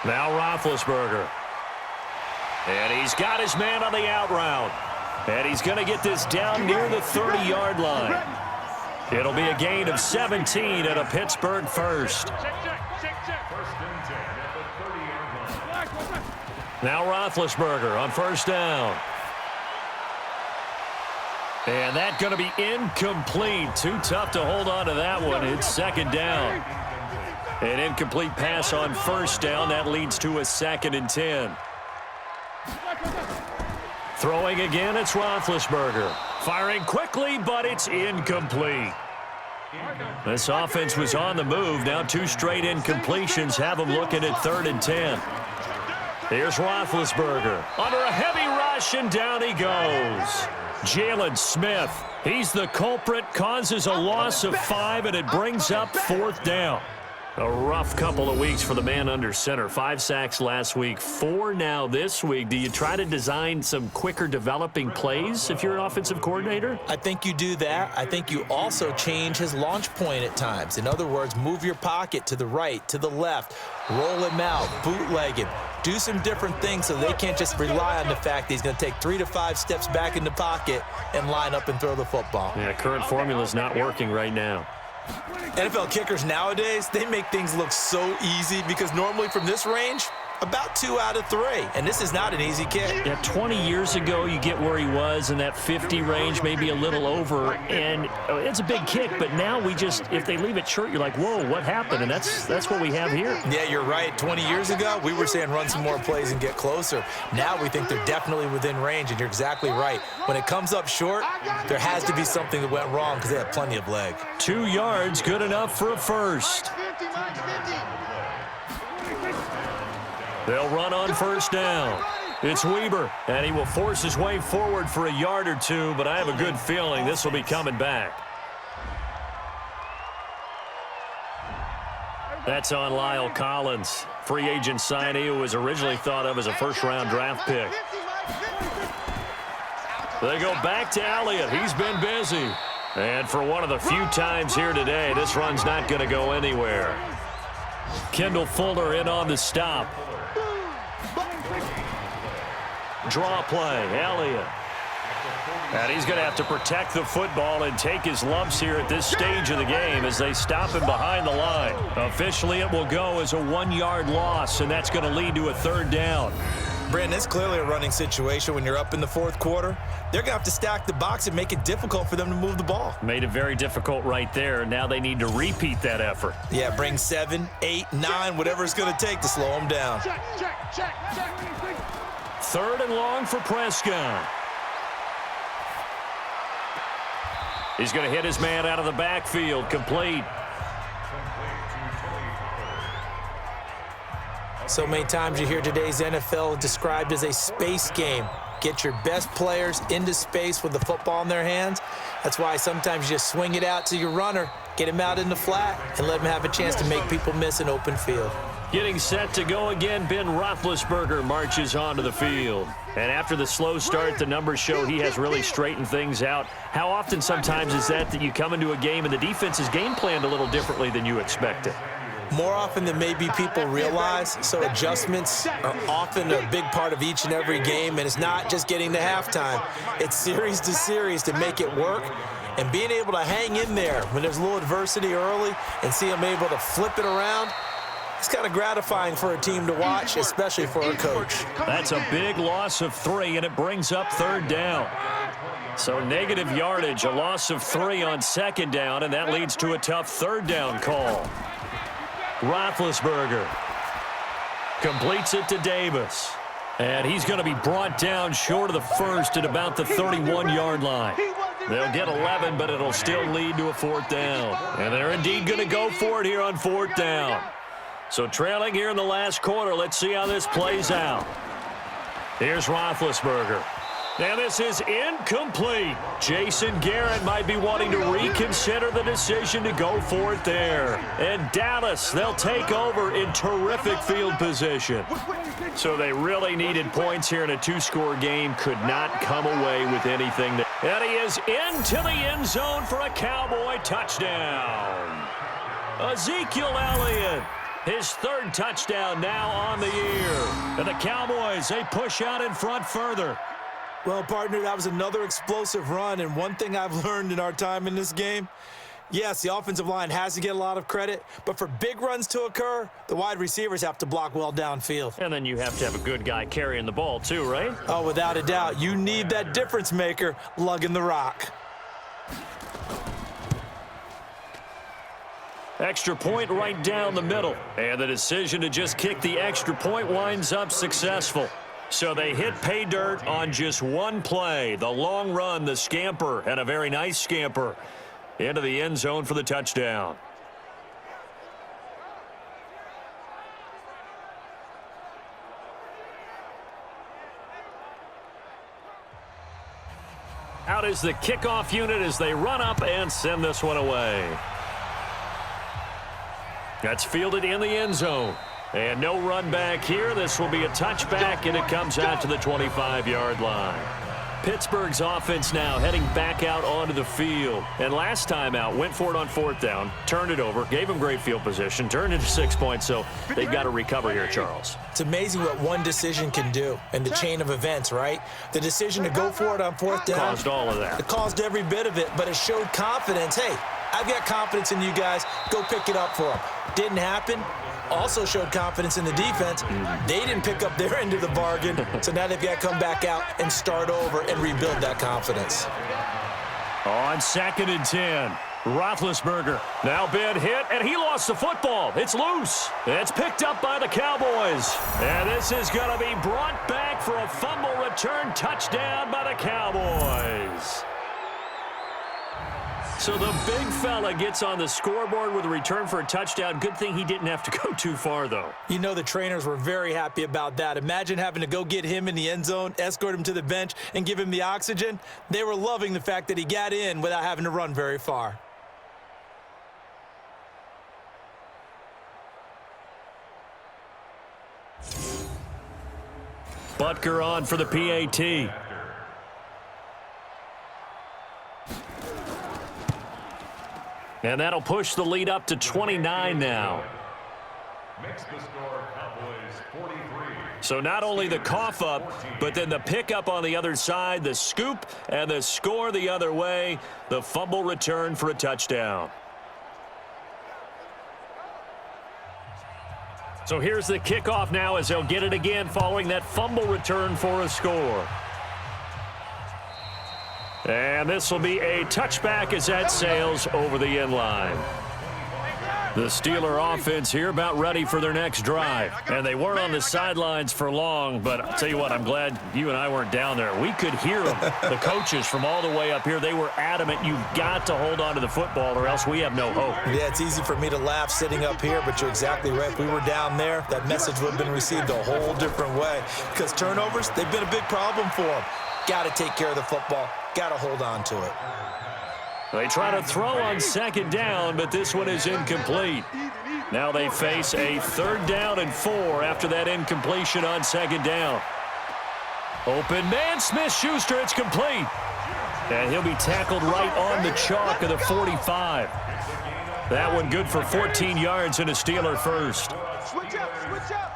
Now Roethlisberger. And he's got his man on the out route. And he's going to get this down near the 30-yard line. It'll be a gain of 17 and a Pittsburgh first. Now Roethlisberger on first down. And that's going to be incomplete. Too tough to hold on to that one. It's 2nd down. An incomplete pass on first down. That leads to a 2nd and 10. Throwing again, it's Roethlisberger. Firing quickly, but it's incomplete. This offense was on the move. Now 2 straight incompletions have them looking at 3rd and 10. Here's Roethlisberger under a heavy rush, and down he goes. Jalen Smith, he's the culprit, causes a loss of 5, and it brings up 4th down. A rough couple of weeks for the man under center. 5 sacks last week, 4 now this week. Do you try to design some quicker developing plays if you're an offensive coordinator? I think you do that. I think you also change his launch point at times. In other words, move your pocket to the right, to the left, roll him out, bootleg him. Do some different things so they can't just rely on the fact that he's going to take 3 to 5 steps back in the pocket and line up and throw the football. Yeah, current formula is not working right now. NFL kickers nowadays, they make things look so easy because normally from this range, about 2 out of 3. And this is not an easy kick. Yeah, 20 years ago, you get where he was in that 50 range, maybe a little over, and it's a big kick. But now we just, if they leave it short, you're like, whoa, what happened? And that's what we have here. Yeah, you're right. 20 years ago, we were saying run some more plays and get closer. Now we think they're definitely within range, and you're exactly right. When it comes up short, there has to be something that went wrong because they have plenty of leg. 2 yards, good enough for a first. They'll run on 1st down. It's Weber, and he will force his way forward for a yard or 2, but I have a good feeling this will be coming back. That's on Lyle Collins, free agent signee who was originally thought of as a 1st-round draft pick. They go back to Elliott. He's been busy. And for one of the few times here today, this run's not going to go anywhere. Kendall Fuller in on the stop. Draw play, Elliott. And he's going to have to protect the football and take his lumps here at this stage of the game as they stop him behind the line. Officially, it will go as a 1-yard loss, and that's going to lead to a 3rd down. Brandon, it's clearly a running situation when you're up in the 4th quarter. They're going to have to stack the box and make it difficult for them to move the ball. Made it very difficult right there. Now they need to repeat that effort. Yeah, bring 7, 8, 9, whatever it's going to take to slow them down. 3rd and long for Prescott. He's going to hit his man out of the backfield, complete. So many times you hear today's NFL described as a space game. Get your best players into space with the football in their hands. That's why sometimes you just swing it out to your runner, get him out in the flat, and let him have a chance to make people miss an open field. Getting set to go again, Ben Roethlisberger marches onto the field. And after the slow start, the numbers show he has really straightened things out. How often sometimes is that you come into a game and the defense is game planned a little differently than you expected? More often than maybe people realize, so adjustments are often a big part of each and every game, and it's not just getting to halftime. It's series to series to make it work, and being able to hang in there when there's a little adversity early and see them able to flip it around, it's kind of gratifying for a team to watch, especially for a coach. That's a big loss of 3, and it brings up 3rd down. So negative yardage, a loss of 3 on 2nd down, and that leads to a tough 3rd down call. Roethlisberger completes it to Davis. And he's going to be brought down short of the first at about the 31-yard line. They'll get 11, but it'll still lead to a 4th down. And they're indeed going to go for it here on 4th down. So trailing here in the last quarter, let's see how this plays out. Here's Roethlisberger. And this is incomplete. Jason Garrett might be wanting to reconsider the decision to go for it there. And Dallas, they'll take over in terrific field position. So they really needed points here in a 2-score game. Could not come away with anything. And he is into the end zone for a Cowboy touchdown. Ezekiel Elliott. His 3rd touchdown now on the year. And the Cowboys, they push out in front further. Well, partner, that was another explosive run, and one thing I've learned in our time in this game, yes, the offensive line has to get a lot of credit, but for big runs to occur, the wide receivers have to block well downfield. And then you have to have a good guy carrying the ball too, right? Oh, without a doubt. You need that difference maker lugging the rock. Extra point right down the middle. And the decision to just kick the extra point winds up successful. So they hit pay dirt on just one play. The long run, the scamper, and a very nice scamper into the end zone for the touchdown. Out is the kickoff unit as they run up and send this one away. That's fielded in the end zone. And no run back here. This will be a touchback, and it comes out to the 25-yard line. Pittsburgh's offense now heading back out onto the field. And last time out, went for it on 4th down, turned it over, gave them great field position, turned into 6 points, so they've got to recover here, Charles. It's amazing what one decision can do in the chain of events, right? The decision to go for it on 4th down. Caused all of that. It caused every bit of it, but it showed confidence. Hey, I've got confidence in you guys. Go pick it up for them. Didn't happen. Also showed confidence in the defense. They didn't pick up their end of the bargain, so now they've got to come back out and start over and rebuild that confidence. On 2nd and 10, Roethlisberger now been hit, and he lost the football. It's loose. It's picked up by the Cowboys. And this is going to be brought back for a fumble return touchdown by the Cowboys. So the big fella gets on the scoreboard with a return for a touchdown. Good thing he didn't have to go too far, though. You know the trainers were very happy about that. Imagine having to go get him in the end zone, escort him to the bench, and give him the oxygen. They were loving the fact that he got in without having to run very far. Butker on for the PAT. And that'll push the lead up to 29 now. Makes the score Cowboys 43. So not only the cough up, but then the pickup on the other side, the scoop, and the score the other way. The fumble return for a touchdown. So here's the kickoff now as they'll get it again following that fumble return for a score. And this will be a touchback as that sails over the end line. The Steeler offense here about ready for their next drive. And they weren't on the sidelines for long, but I'll tell you what, I'm glad you and I weren't down there. We could hear them, the coaches from all the way up here. They were adamant, you've got to hold on to the football or else we have no hope. Yeah, it's easy for me to laugh sitting up here, but you're exactly right. If we were down there, that message would have been received a whole different way. Because turnovers, they've been a big problem for them. Got to take care of the football. Got to hold on to it. They try to throw on 2nd down, but this one is incomplete. Now they face a 3rd down and 4 after that incompletion on 2nd down. Open man, Smith-Schuster, it's complete. And he'll be tackled right on the chalk of the 45. That one good for 14 yards and a Steeler first. Switch up, switch up.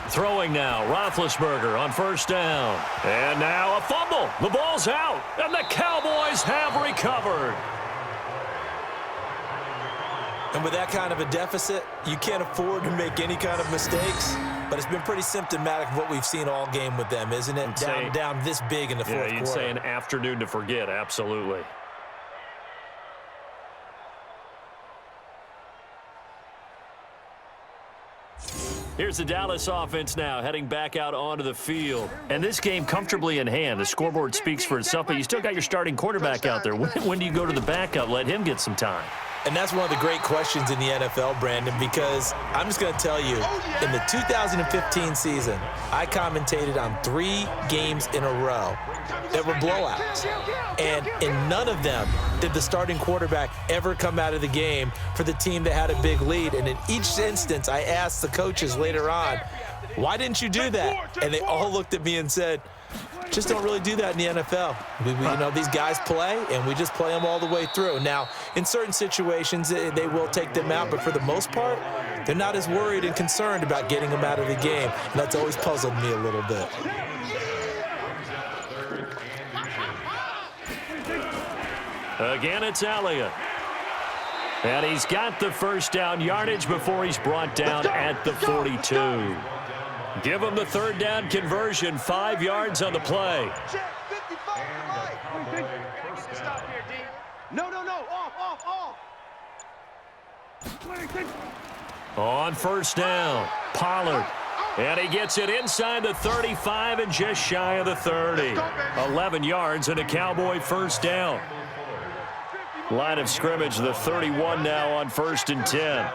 Throwing now, Roethlisberger on 1st down. And now a fumble. The ball's out, and the Cowboys have recovered. And with that kind of a deficit, you can't afford to make any kind of mistakes. But it's been pretty symptomatic of what we've seen all game with them, isn't it? Down this big in the fourth quarter. Yeah, you'd say an afternoon to forget, absolutely. Here's the Dallas offense now, heading back out onto the field. And this game comfortably in hand. The scoreboard speaks for itself, but you still got your starting quarterback out there. When do you go to the backup? Let him get some time. And that's one of the great questions in the NFL, Brandon, because I'm just going to tell you, in the 2015 season, I commentated on 3 games in a row that were blowouts. And in none of them did the starting quarterback ever come out of the game for the team that had a big lead. And in each instance, I asked the coaches later on, why didn't you do that? And they all looked at me and said, just don't really do that in the NFL. You know, these guys play, and we just play them all the way through. Now, in certain situations, they will take them out, but for the most part, they're not as worried and concerned about getting them out of the game. And that's always puzzled me a little bit. Again, it's Elliott. And he's got the 1st down yardage before he's brought down at the 42. Give him the 3rd down conversion, 5 yards on the play. Check, 55 to the right. Stop here, D. No, off. On 1st down, Pollard. And he gets it inside the 35 and just shy of the 30. 11 yards and a Cowboy first down. Line of scrimmage, the 31 now on 1st and 10.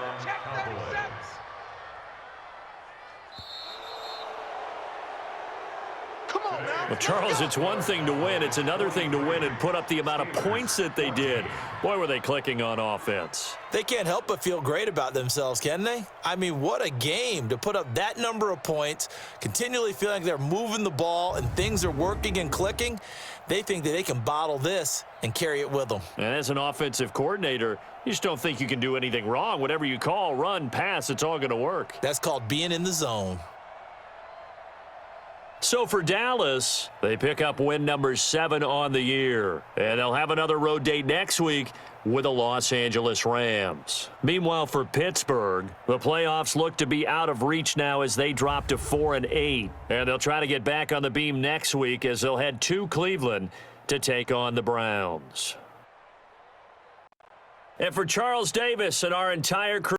Well, Charles, it's one thing to win. It's another thing to win and put up the amount of points that they did. Boy, were they clicking on offense. They can't help but feel great about themselves, can they? I mean, what a game to put up that number of points, continually feeling like they're moving the ball and things are working and clicking. They think that they can bottle this and carry it with them. And as an offensive coordinator, you just don't think you can do anything wrong. Whatever you call, run, pass, it's all going to work. That's called being in the zone. So for Dallas, they pick up win number 7 on the year. And they'll have another road date next week with the Los Angeles Rams. Meanwhile, for Pittsburgh, the playoffs look to be out of reach now as they drop to 4-8. And they'll try to get back on the beam next week as they'll head to Cleveland to take on the Browns. And for Charles Davis and our entire crew,